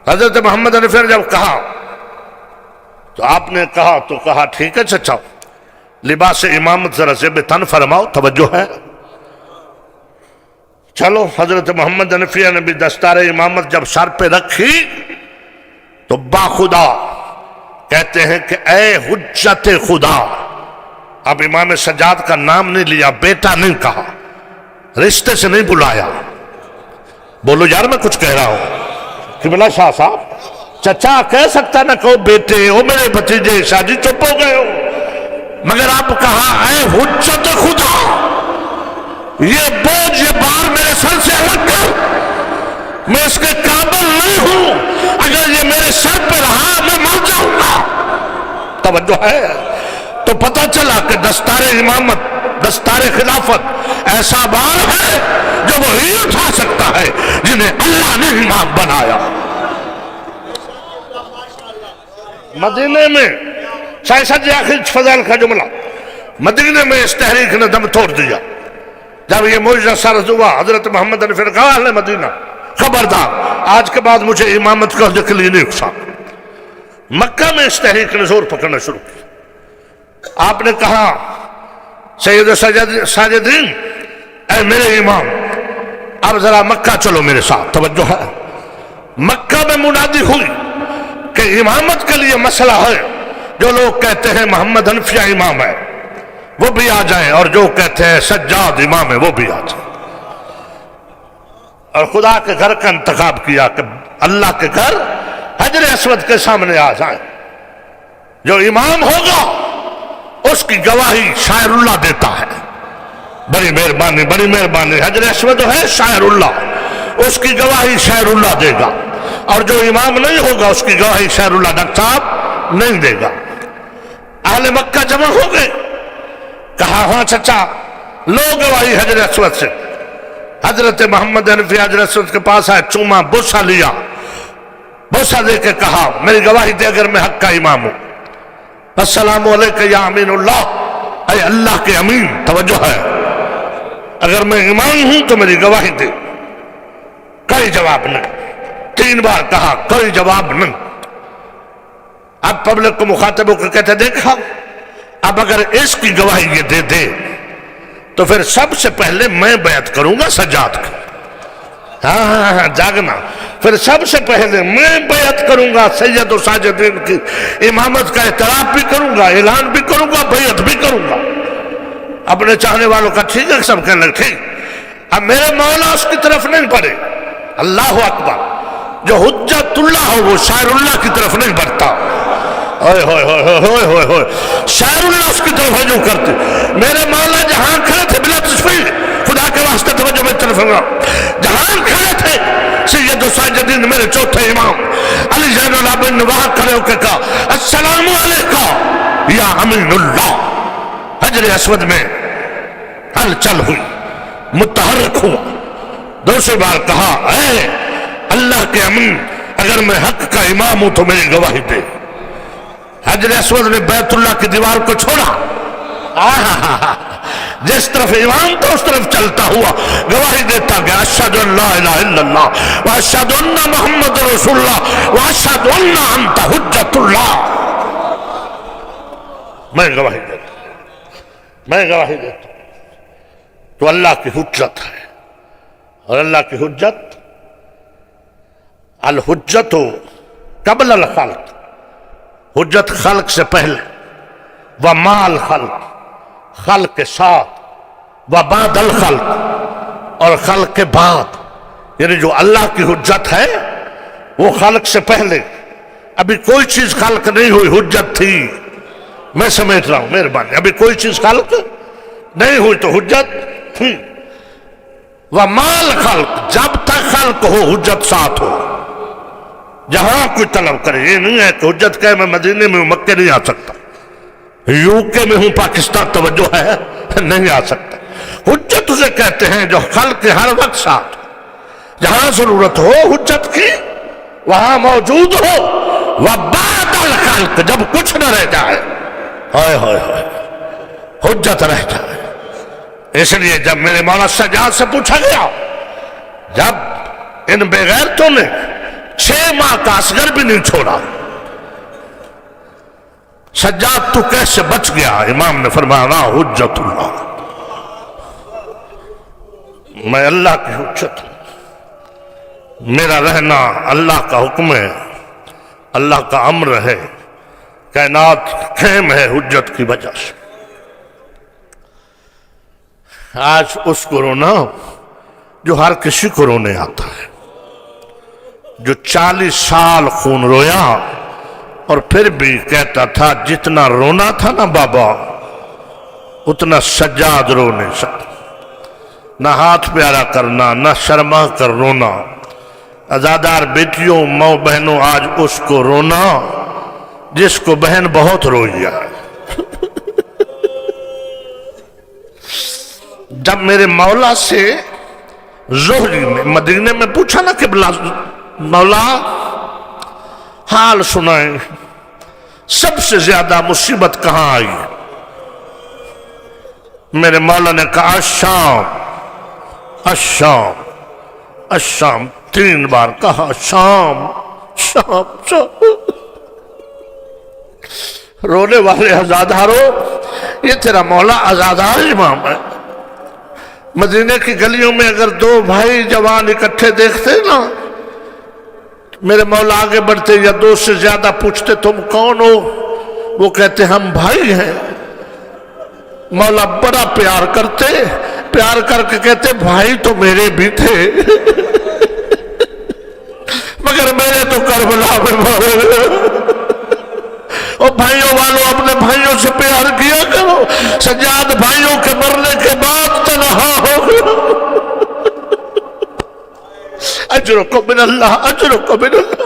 حضرت محمد نے پھر جب کہا تو آپ نے کہا تو کہا ٹھیک ہے چچا، لباس امامت ذرا زیب تن فرماؤ، توجہ ہے۔ چلو حضرت محمد حنفیہ نے بھی دستار امامت جب سر پہ رکھی تو با خدا کہتے ہیں کہ اے حجت خدا، اب امام سجاد کا نام نہیں لیا، بیٹا نہیں کہا، رشتے سے نہیں بلایا۔ بولو یار میں کچھ کہہ رہا ہوں، قبلہ شاہ صاحب چچا کہہ سکتا نہ کہو بیٹے او میرے بھتیجے، شاہ جی چپ ہو گئے ہو، مگر آپ کہا اے حجت خدا، یہ بوجھ یہ بار میرے سر سے الگ کر، میں اس کے قابل نہیں ہوں، اگر یہ میرے سر پہ رہا میں مر جاؤں گا۔ توجہ ہے، تو پتہ چلا کہ دستار امامت دستار خلافت ایسا بار ہے جو وہی اٹھا سکتا ہے جنہیں اللہ نے امام بنایا۔ مدینے میں شاہ جی آخر فضائل کا جملہ، مدینے میں اس تحریک نے دم توڑ دیا جب یہ معجزہ سرد ہوا۔ حضرت محمد نے پھر کہا اہل مدینہ خبردار، آج کے بعد مجھے امامت کا ذکر نہیں اکسا۔ مکہ میں اس تحریک نے زور پکڑنا شروع کیا۔ آپ نے کہا سید ساجدین اے میرے امام، اب ذرا مکہ چلو میرے ساتھ، توجہ ہے۔ مکہ میں منادی ہوئی کہ امامت کے لیے مسئلہ ہے، جو لوگ کہتے ہیں محمد حنفیہ امام ہے وہ بھی آ جائیں، اور جو کہتے ہیں سجاد امام ہے وہ بھی آ جائیں۔ اور خدا کے گھر کا انتخاب کیا کہ اللہ کے گھر حجر اسود کے سامنے آ جائیں، جو امام ہوگا اس کی گواہی شاعر اللہ دیتا ہے۔ بڑی مہربانی بڑی مہربانی، حجر اسود ہے شاعر اللہ، اس کی گواہی شاعر اللہ دے گا، اور جو امام نہیں ہوگا اس کی گواہی شاعر اللہ ڈاکٹر صاحب نہیں دے گا۔ اہل مکہ جمع ہو گئے، کہا ہاں چچا لو گواہی حجر اسود سے۔ حضرت محمد حنفی حجر اسود کے پاس آئے، چوما بوسہ لیا، بوسہ دے کے کہا میری گواہی دے اگر میں حق کا امام ہوں۔ السلام علیکہ یا امین اللہ، اے اللہ کے امین، توجہ ہے، اگر میں امام ہوں تو میری گواہی دے۔ کوئی جواب نہیں، 3 بار کہا کوئی جواب نہیں۔ اب پبلک کو مخاطب ہو کے کہتے دیکھا اب اگر اس کی گواہی یہ دے دے تو پھر سب سے پہلے میں بیعت کروں گا سجاد کی۔ ہاں جاگنا، پھر سب سے پہلے میں بیعت کروں گا سید و ساجدین کی، امامت کا اعتراف بھی کروں گا، اعلان بھی کروں گا، بیعت بھی کروں گا۔ اپنے چاہنے والوں کا ٹھیک ہے، سب کہنے لگے ٹھیک۔ اب میرے مولا اس کی طرف نہیں پڑے، اللہ اکبر، جو حجت اللہ ہو وہ شاعر اللہ کی طرف نہیں بڑھتا۔ ہوئے ہوئے ہوئے ہوئے ہوئے ہوئے، شاعر اللہ اس کی طرف رجوع کرتے۔ میرے مولا جہاں کھڑے تھے بلا تشفیع، خدا کے واسطے توجہ میں طرف ہوں گا، جہاں کھڑے تھے سید و ساجدین میرے چوتھے امام علی زین العابدین نے وہاں کھڑے ہو کے کہا السلام علیکہ یا امین اللہ۔ حجر اسود میں ہلچل ہوئی، متحرک ہوا، دوسری بار کہا اے اللہ کے امین، اگر میں حق کا امام ہوں تو میری گواہی دے۔ حجر اسود نے بیت اللہ کی دیوار کو چھوڑا، جس طرف امام تو اس طرف چلتا ہوا گواہی دیتا گیا اشہد ان لا الہ الا اللہ واشہد ان محمد رسول اللہ واشہد ان انت حجت اللہ۔ میں گواہی دیتا ہوں، میں گواہی دیتا ہوں، تو اللہ کی حجت ہے، اور اللہ کی حجت الحجت قبل الخلق، حجت خلق سے پہلے، وما الخلق، خلق کے ساتھ، وبعد الخلق، اور خلق کے بعد، یعنی جو اللہ کی حجت ہے وہ خلق سے پہلے ابھی کوئی چیز خلق نہیں ہوئی، حجت تھی. میں سمیٹ رہا ہوں، مہربانی، ابھی کوئی چیز خلق نہیں ہوئی تو حجت تھی. وَمَال خلق، جب تک خلق ہو حجت ساتھ ہو. جہاں کوئی طلب کرے، یہ نہیں ہے کہ حجت کہے میں مدینے میں ہوں مکے نہیں آ سکتا، یو کے میں ہوں پاکستان توجہ ہے نہیں آ سکتا. حجت اسے کہتے ہیں جو خلق کے ہر وقت ساتھ ہو، جہاں ضرورت ہو حجت کی وہاں موجود ہو. وَبَعْدَ الْخَلْقِ، جب کچھ نہ رہ جائے، ہائے ہائے ہائے، حجت رہ جائے. اس لیے جب میرے مولا سجاد سے پوچھا گیا، جب ان بے غیرتوں نے 6 ماہ کا اصغر بھی نہیں چھوڑا، سجاد تو کیسے بچ گیا؟ امام نے فرمایا حجت اللہ، میں اللہ کی حجت ہوں، میرا رہنا اللہ کا حکم ہے، اللہ کا امر ہے، کائنات خیم ہے حجت کی وجہ سے. آج اس کو رونا جو ہر کسی کو رونے آتا ہے، جو 40 سال خون رویا اور پھر بھی کہتا تھا جتنا رونا تھا نا بابا اتنا سجاد رو نہیں سکتا. نہ ہاتھ پیارا کرنا، نہ شرما کر رونا. عزادار بیٹیوں، ماں بہنوں، آج اس کو رونا جس کو بہن بہت روئی ہے. جب میرے مولا سے زہری نے مدینے میں پوچھا نا کہ مولا حال سنائیں، سب سے زیادہ مصیبت کہاں آئی؟ میرے مولا نے کہا الشام، الشام، الشام. 3 بار کہا شام، شام، شام. رونے والے عزاداروں، یہ تیرا مولا عزادار امام ہے. مدینے کی گلیوں میں اگر 2 بھائی جوان اکٹھے دیکھتے نا، میرے مولا آگے بڑھتے یا 2 سے زیادہ پوچھتے تم کون ہو؟ وہ کہتے ہم بھائی ہیں. مولا بڑا پیار کرتے، پیار کر کے کہتے بھائی تو میرے بھی تھے مگر میرے تو کربلا میں مرے. اور بھائیوں والوں اپنے بھائیوں سے پیار کیا کرو. سجاد بھائیوں کے مرنے کے بعد تنہا ہو گیا. اجرکم من اللہ، اجرکم من اللہ.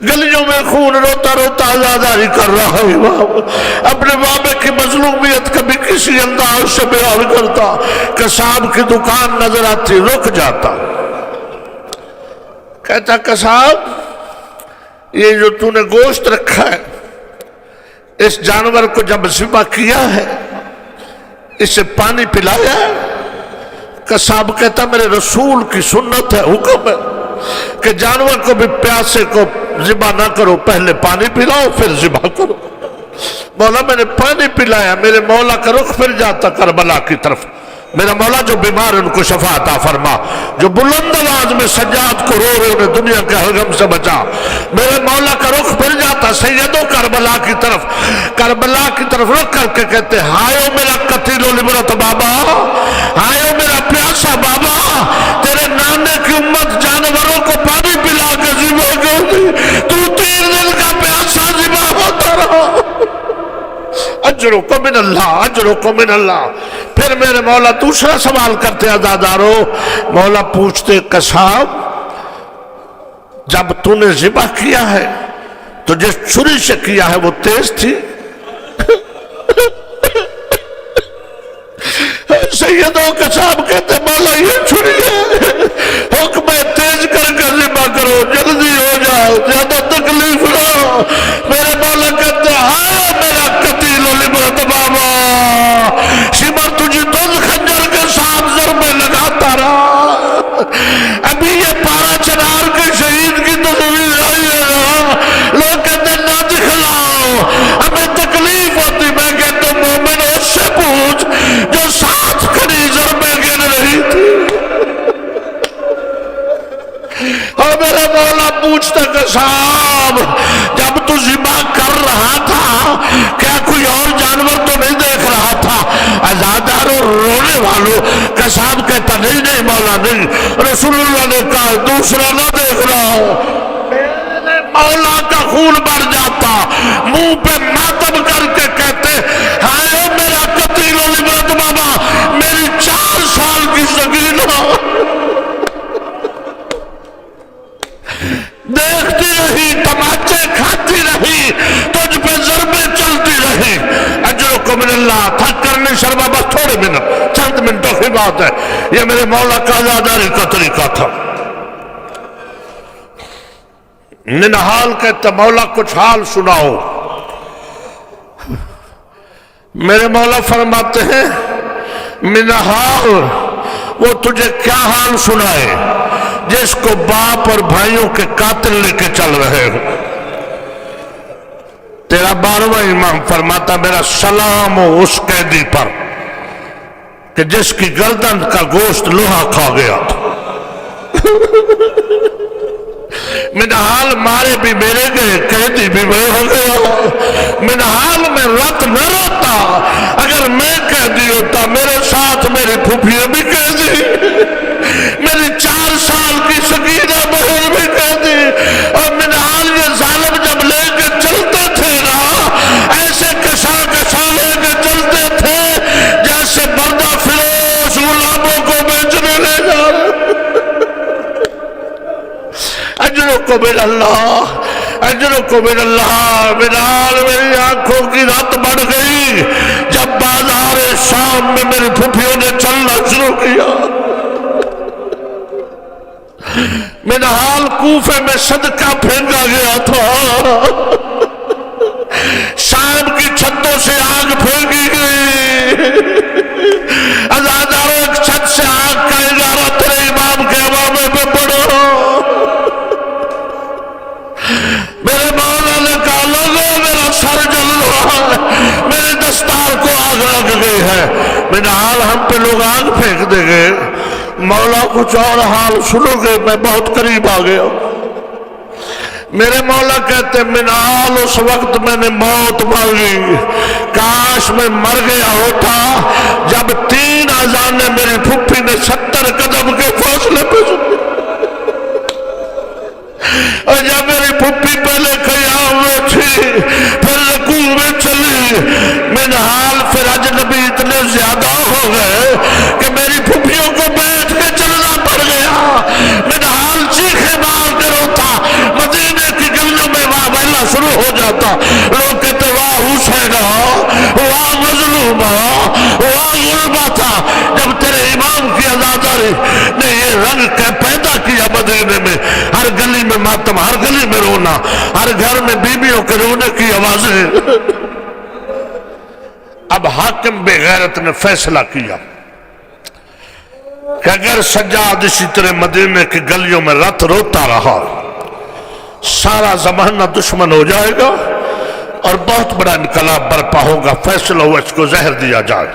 گلیوں میں خون روتا روتا عزاداری کر رہا ہے امام. اپنے بابے کی مظلومیت کبھی کسی انداز سے بیان کرتا. قصاب کی دکان نظر آتی، رک جاتا، کہتا قصاب یہ جو تو نے گوشت رکھا ہے، اس جانور کو جب ذبح کیا ہے اسے پانی پلایا ہے؟ قصاب کہتا میرے رسول کی سنت ہے، حکم ہے کہ جانور کو بھی پیاسے کو ذبح نہ کرو، پہلے پانی پلاؤ پھر ذبح کرو. مولا میں نے پانی پلایا، میرے مولا کا رخ پھر جاتا کربلا کی طرف. میرا مولا جو بیمار ان کو شفا عطا فرما، جو بلند آواز میں سجاد کو رو رہے انہیں دنیا کے ہر غم سے بچا. میرے مولا کا رخ پھر جاتا سیدو کربلا کی طرف. کربلا کی طرف رخ کر کے کہتے ہائیو میرا قتیل و لبرت بابا، ہائیو میرا پیاسا بابا، تیرے نانے کی امت جانوروں کو پانی پلا کے ذبح کر دی، تو 3 دن کا پیاسا ذبح ہوتا رہا. اجرکم من اللہ، اجرکم من اللہ. پھر میرے مولا دوسرا سوال کرتے عزادارو. مولا پوچھتے قصاب جب تو نے ذبح کیا ہے تو جس چھری سے کیا ہے وہ تیز تھی؟ سیدوں قصاب کہتے مولا یہ چھری ہے، حکم تیز کر کے ذبح کرو، جلدی ہو جاؤ، زیادہ تکلیف نہ. میرے مولا کہتے ہائے میرا قتیل و لبرت بابا، شمر تجھے دل خنجر کے ساتھ ضربے لگاتا رہا. ابھی یہ پارا چنار کے شہید کی تصویر آئی ہے، لوگ کہتے نہ دکھلاؤ، ہمیں تکلیف ہوتی. میں کہتا مومن اس سے پوچھ جو ساتھ کھڑی ضربے گن رہی تھی. اور میرا مولا پوچھتا قصاب جب تو ذبح کر رہا تھا کیا کوئی اور جانور تو نہیں دیکھ رہا تھا؟ عزاداروں رونے والوں کا صاحب کہتا نہیں نہیں مولا نہیں، رسول اللہ نے کہا دوسرا نہ دیکھ رہا ہوں۔ میرے مولا کا خون بڑھ جاتا، منہ پہ ماتم کر کے کہتے ہائے میرا قتیل العبرت بابا، میری 4 سال کی سگینہ دیکھتی رہی، تماچے کھاتی رہی، تجھ پہ ضربیں چلتی رہی۔ اجرکم من اللہ تھا کرنے شربا، بس تھوڑے منٹ، چند منٹوں کی بات ہے، یہ میرے مولا کا عزاداری کا طریقہ تھا۔ ننہال کہتا مولا کچھ حال سناؤ۔ میرے مولا فرماتے ہیں منہال وہ تجھے کیا حال سنائے جس کو باپ اور بھائیوں کے قاتل لے کے چل رہے ہو۔ تیرا 12واں امام فرماتا میرا سلام ہو اس قیدی پر کہ جس کی گردن کا گوشت لوہا کھا گیا تھا۔ منہال مارے بھی میرے گئے، قیدی بھی میں ہو گیا۔ منہال میں رت نہ روتا، اگر میں قیدی ہوتا میرے ساتھ میری پھوپھیاں بھی قیدی، میری 4 سال کی سگینہ بہن بھی قیدی۔ اور منہال یہ ظالم جب لے کے چلتے تھے نا، ایسے کسا کسا لے کے چلتے تھے جیسے بردہ فروش غلاموں کو بیچنے لے جا رہے۔ اجرکم من اللہ، اجرکم من اللہ۔ منہال میری آنکھوں کی رت بڑھ گئی جب بازار شام میں میری پھوپھیوں نے چلنا شروع کیا۔ منہال کوفے میں صدقہ پھینکا گیا تھا، شام کی چھتوں سے آگ پھینکی گئی، عزاداروں ایک چھت سے آگ کا اجارہ تیرے امام کے امامے پہ پڑو۔ میرے مولا نے کہا لوگوں میرا سر جل رہا ہے، میرے دستار کو آگ لگ گئی ہے۔ منہال ہم پہ لوگ آگ پھینک دے گئے، مولا کچھ اور حال سنو گے، میں بہت قریب آ گیا۔ میرے مولا کہتے منہال اس وقت میں نے موت مانگی، کاش میں مر گیا ہوتا جب 3 اذانیں میری پھوپھی نے 70 قدم کے فاصلے پہ سنی، اور جب میری پھوپھی پہلے قیام میں تھی پھر رکوع میں چلی۔ منہال پھر اجنبی اتنے زیادہ ہو گئے کہ میری پھوپھیوں کو بیٹھ کے چلنا پڑ گیا۔ منہال چیخے مار کے روتا، مدینے کی گلیوں میں واہ بہلا شروع ہو جاتا، لوگ کہتے واہ حسین، واہ مظلوم، واہ غلبہ تھا۔ جب تیرے امام کی عزاداری نے یہ رنگ کے پیدا کیا مدینے میں، ہر گلی میں ماتم، ہر گلی میں رونا، ہر گھر میں بیویوں کے رونے کی آوازیں۔ اب حاکم بے غیرت نے فیصلہ کیا کہ اگر سجاد اسی طرح مدینے کی گلیوں میں رات روتا رہا سارا زمانہ دشمن ہو جائے گا اور بہت بڑا انقلاب برپا ہوگا۔ فیصلہ ہوا اس کو زہر دیا جائے۔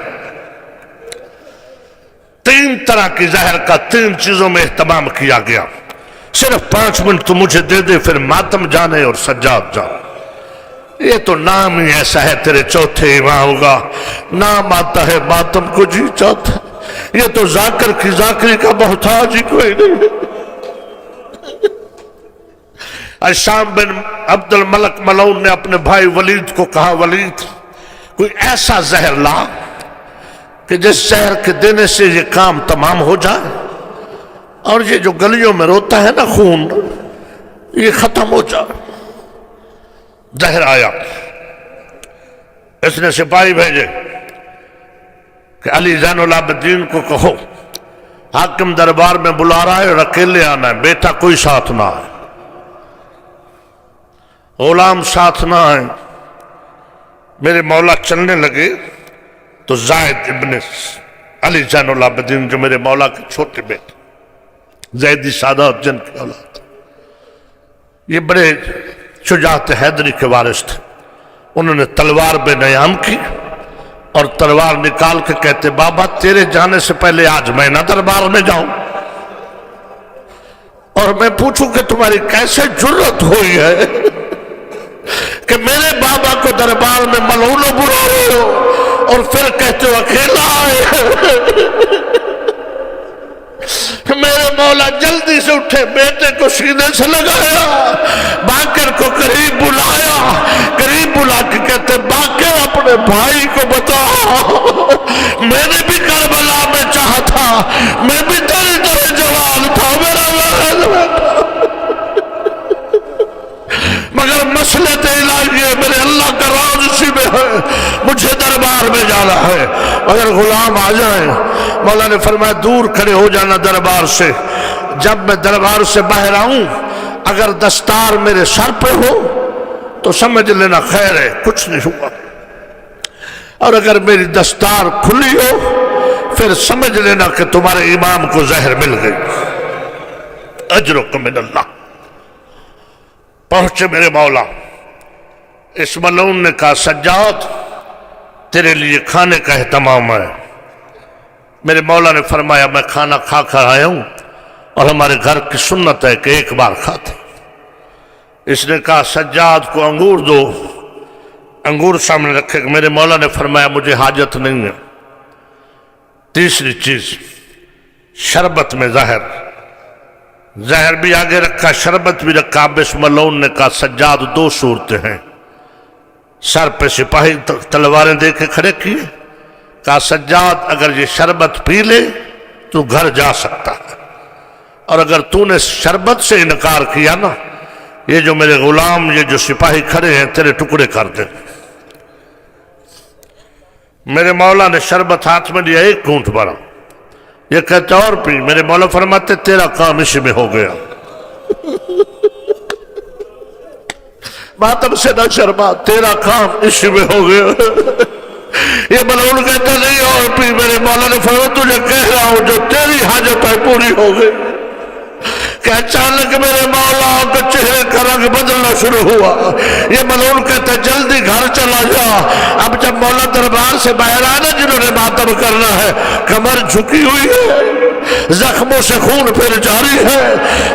3 طرح کی زہر کا 3 چیزوں میں اہتمام کیا گیا۔ صرف 5 منٹ تو مجھے دے دے، پھر ماتم جانے اور سجاد جانے۔ یہ تو نام ہی ایسا ہے، تیرے چوتھے امام کا نام آتا ہے ماتم کو جی چاہتا ہے۔ یہ تو ذاکر کی ذاکری کا محتاج ہی کوئی نہیں ہے۔ الشام بن عبد الملک ملعون نے اپنے بھائی ولید کو کہا ولید کوئی ایسا زہر لا کہ جس زہر کے دینے سے یہ کام تمام ہو جائے اور یہ جو گلیوں میں روتا ہے نا خون یہ ختم ہو جائے۔ زہر آیا، اس نے سپاہی بھیجے کہ علی زین العابدین کو کہو حاکم دربار میں بلا رہا ہے اور اکیلے آنا ہے، بیٹا کوئی ساتھ نہ آئے، غلام ساتھ نہ آئے۔ میرے مولا چلنے لگے تو زائد ابن علی زین العابدین جو میرے مولا کے چھوٹے بیٹے زیدی سادات جن کی اولاد، یہ بڑے شجاعت حیدری کے وارث تھے، انہوں نے تلوار بے نیام کی اور تلوار نکال کے کہتے بابا تیرے جانے سے پہلے آج میں نہ دربار میں جاؤں اور میں پوچھوں کہ تمہاری کیسے جرت ہوئی ہے کہ میرے بابا کو دربار میں ملعون و برا رہے ہو اور پھر کہتے ہو اکیلا آئے۔ میرے مولا جلدی سے اٹھے، بیٹے کو سینے سے لگایا، باقر کو قریب بلایا، قریب بلا کے کہتے باقر اپنے بھائی کو بتا، میں نے بھی کربلا میں چاہا تھا، میں بھی تیری طرح جوان تھا، میرا مگر مسئلہ الہی ہے، میرے اللہ کا راز اسی میں ہے، مجھے دربار میں جانا ہے۔ اگر غلام آ جائیں، مولا نے فرمایا دور کھڑے ہو جانا دربار سے، جب میں دربار سے باہر آؤں اگر دستار میرے سر پہ ہو تو سمجھ لینا خیر ہے، کچھ نہیں ہوا، اور اگر میری دستار کھلی ہو پھر سمجھ لینا کہ تمہارے امام کو زہر مل گئی، اجرکم من اللہ۔ پہنچے میرے مولا، اس ملعون نے کہا سجاد تیرے لیے کھانے کا اہتمام ہے۔ میرے مولا نے فرمایا میں کھانا کھا کر آیا ہوں اور ہمارے گھر کی سنت ہے کہ ایک بار کھاتے۔ اس نے کہا سجاد کو انگور دو، انگور سامنے رکھے۔ میرے مولا نے فرمایا مجھے حاجت نہیں ہے۔ تیسری چیز شربت میں زہر، زہر بھی آگے رکھا، شربت بھی رکھا۔ اب اس ملعون نے کہا سجاد دو صورتیں ہیں، سر پہ سپاہی تلواریں دے کے کھڑے کیے، کہا سجاد اگر یہ شربت پی لے تو گھر جا سکتا ہے، اور اگر تو نے شربت سے انکار کیا نا، یہ جو میرے غلام یہ جو سپاہی کھڑے ہیں تیرے ٹکڑے کر دیں۔ میرے مولا نے شربت ہاتھ میں لیا، ایک گھونٹ بھرا، یہ کہتے اور پی۔ میرے مولا فرماتے تیرا کام اسی میں ہو گیا، ماتم سے نہ شرما، تیرا کام اسی میں ہو گیا۔ یہ ملعون کہتا نہیں اور پی۔ میرے مولا نے فرمایا تجھے کہہ رہا ہوں جو تیری حاجت ہے پوری ہو گئی۔ کہ اچانک میرے مولا کے چہرے کا رنگ بدلنا شروع ہوا۔ یہ ملعون کہتا جلدی گھر چلا جا۔ اب جب مولا دربار سے باہر آنا، جنہوں نے ماتم کرنا ہے، کمر جھکی ہوئی ہے، زخموں سے خون پھر جاری ہے،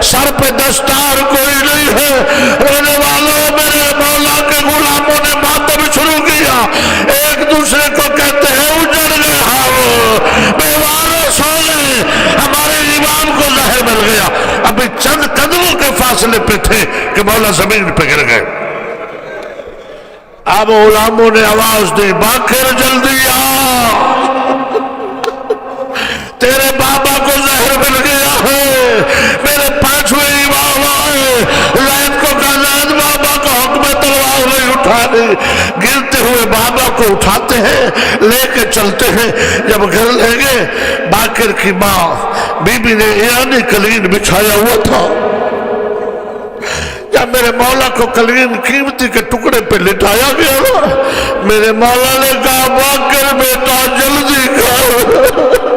سر پہ دستار کوئی نہیں ہے، رونے والوں میرے مولا کے غلاموں نے ماتم شروع کیا، ایک دوسرے کو کہتے ہیں اجڑ گئے ہم، بیواروں سونے، ہمارے امام کو زہر مل گیا۔ ابھی چند قدموں کے فاصلے پہ تھے کہ مولا زمین پہ گر گئے۔ اب غلاموں نے آواز دی باقر جلدی آ، تیرے بابا کو زہر مل گیا ہے۔ میرے پانچویں امام آئے، لائن کو کہا لائن بابا کا حکم تلوار نہیں اٹھانی، گرتے ہوئے بابا کو اٹھاتے ہیں، لے کے چلتے ہیں۔ جب گھر لے گئے، باقر کی ماں بی بی نے ایرانی قلین بچھایا ہوا تھا۔ جب میرے مولا کو قلین قیمتی کے ٹکڑے پہ لٹایا گیا، میرے مولا نے کہا باقر بیٹا جلدی کر،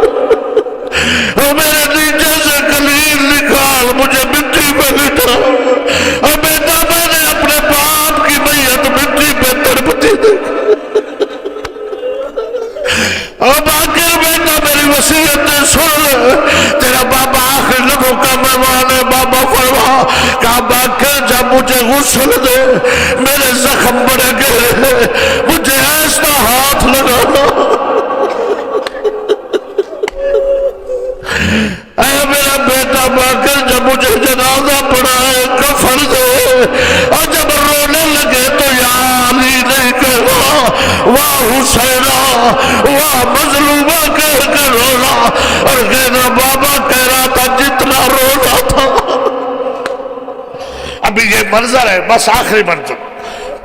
میرے نیچے سے قلین نکال، مجھے مٹی پہ لٹا، اور بیٹا میں نے اپنے باپ کی میت مٹی پہ تڑپتی دیکھی۔ اور باقر بیٹا میری وصیت سن، تیرا بابا آخر لبوں کا مہمان ہے۔ بابا فرما کہا باقر جب مجھے غسل دے، میرے زخم بڑے گہرے، مجھے ایسا ہاتھ لگانا، اے میرا بیٹا باقر جب مجھے جنازہ پڑھائے کفن دے، اور جب رونے لگے تو یا علی نہیں کہنا، واہ حسینہ واہ مظلومہ کہہ کر رونا، اور کہنا بابا کہہ رہا تھا جتنا رونا تھا۔ ابھی یہ منظر ہے، بس آخری منظر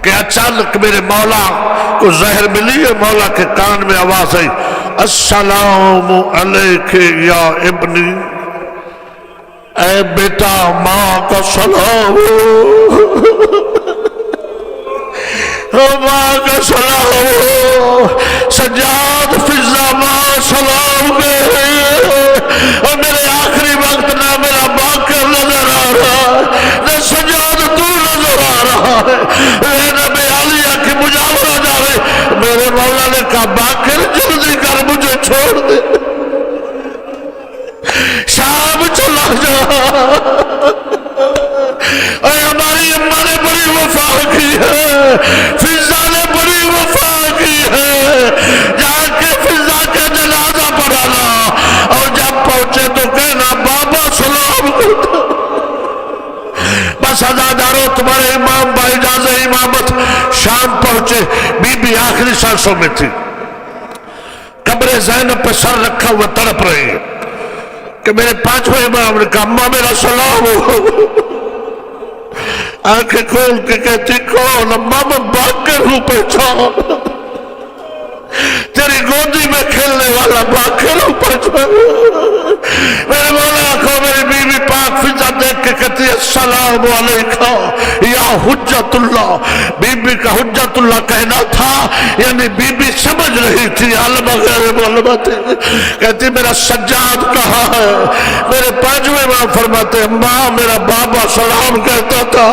کہ اچانک میرے مولا کو زہر ملی ہے۔ مولا کے کان میں آواز آئی السلام علیک یا ابنی، اے بیٹا ماں کا سلام، ماں کا سلام۔ سجاد فضا ماں سلام گئے، اور میرے آخری وقت نہ میرا باقر نظر آ رہا ہے، نہ سجاد تو نظر آ رہا ہے، نہ بے عالیہ کی مجاورہ جا رہے۔ میرے مولا نے کہا باقر جلدی کر مجھے چھوڑ دے، شام چلا جا۔ اے ہماری اماں نے بڑی وفا کی ہے، فضا نے بڑی وفا کی ہے، جا کے فضا کا جنازہ پڑھانا، اور جب پہنچے تو کہنا لاشوں میں تھی، قبر زینب پہ سر رکھا ہوا تڑپ رہی ہے کہ میرے پانچویں امام نے کہا اماں میرا سلام ہو، آنکھیں کھول کے کہتی کون؟ اماں میں باغ کے روح پہچان، تیری گودی میں کھیلنے والا باغ کے روح پہچان۔ میرے مولا کو میری بیوی پاک فضا دیکھ کے کہتی السلام علیکہ یا حجت اللہ، بی بی کا حجت اللہ کہنا تھا، یعنی بی بی سمجھ رہی تھی، علمہ غیر معلومہ تھی، کہتی میرا سجاد کہاں ہے؟ میرے پانچویں امام فرماتے ماں میرا بابا سلام کہتا تھا،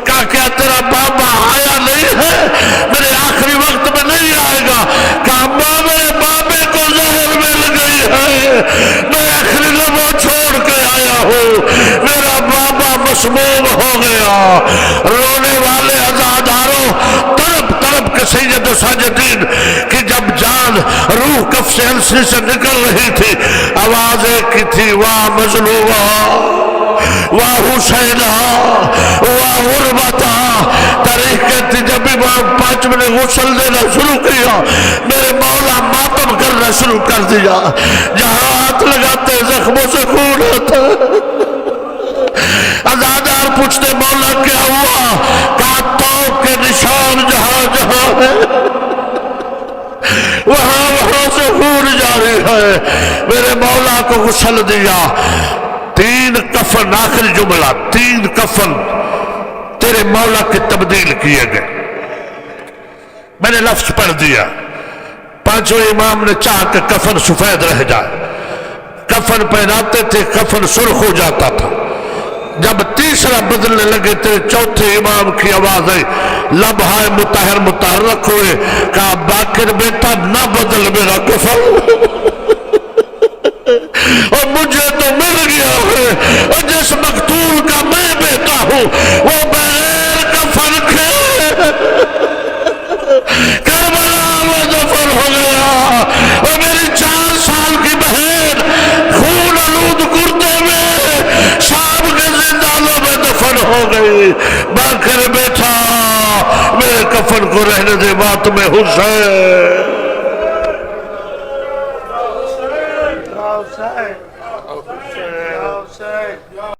کہا کیا تیرا بابا آیا نہیں ہے؟ میرے آخری وقت میں نہیں آئے گا، کہا ماں میرے بابے کو زہر مل گئی ہے، میں آخری لمحہ چھوڑ کے آیا ہوں، میرا بابا مسموم ہو گیا۔ رونے والے عزاداروں تڑپ تڑپ کے سید و ساجدین کہ جب جان روح کف سے انسی سے نکل رہی تھی، آواز ایک کی تھی واہ مظلومہ واہ حسینہ واہ غربتہ۔ تاریخ کہتی جب امام پانچویں نے غسل دینا شروع کیا، میرے مولا ماتم کرنا شروع کر دیا، جہاں ہاتھ لگاتے زخموں سے خون ہوتا۔ عزادار پوچھتے مولا کیا ہوا؟ کہا توپ کے نشان جہاں جہاں ہے وہاں وہاں سے خون جاری ہے۔ میرے مولا کو غسل دیا، 3 کفن، آخری جملہ 3 کفن تیرے مولا کے تبدیل کیے گئے۔ میں نے لفظ پڑھ دیا، پانچویں امام نے چاہ کہ کفن سفید رہ جائے، کفن پہناتے تھے، کفن سرخ ہو جاتا تھا۔ جب تیسرا بدلنے لگے تھے، چوتھے امام کی آواز آئی لمحہ مطہر متحرک ہوئے، کہا باقر بیٹا نہ بدل میرا کفن، اور مجھے تو مل گیا ہے، اور جس مقتول کا میں بیٹا ہوں وہ بغیر کفن کے کربلا میں دفن ہو گیا، اور میری 4 سال کی بہن خون آلود کرتے میں شام کے زندانوں میں دفن ہو گئی۔ باقر بیٹا میرے کفن کو رہنے دے، بات میں حسین Say.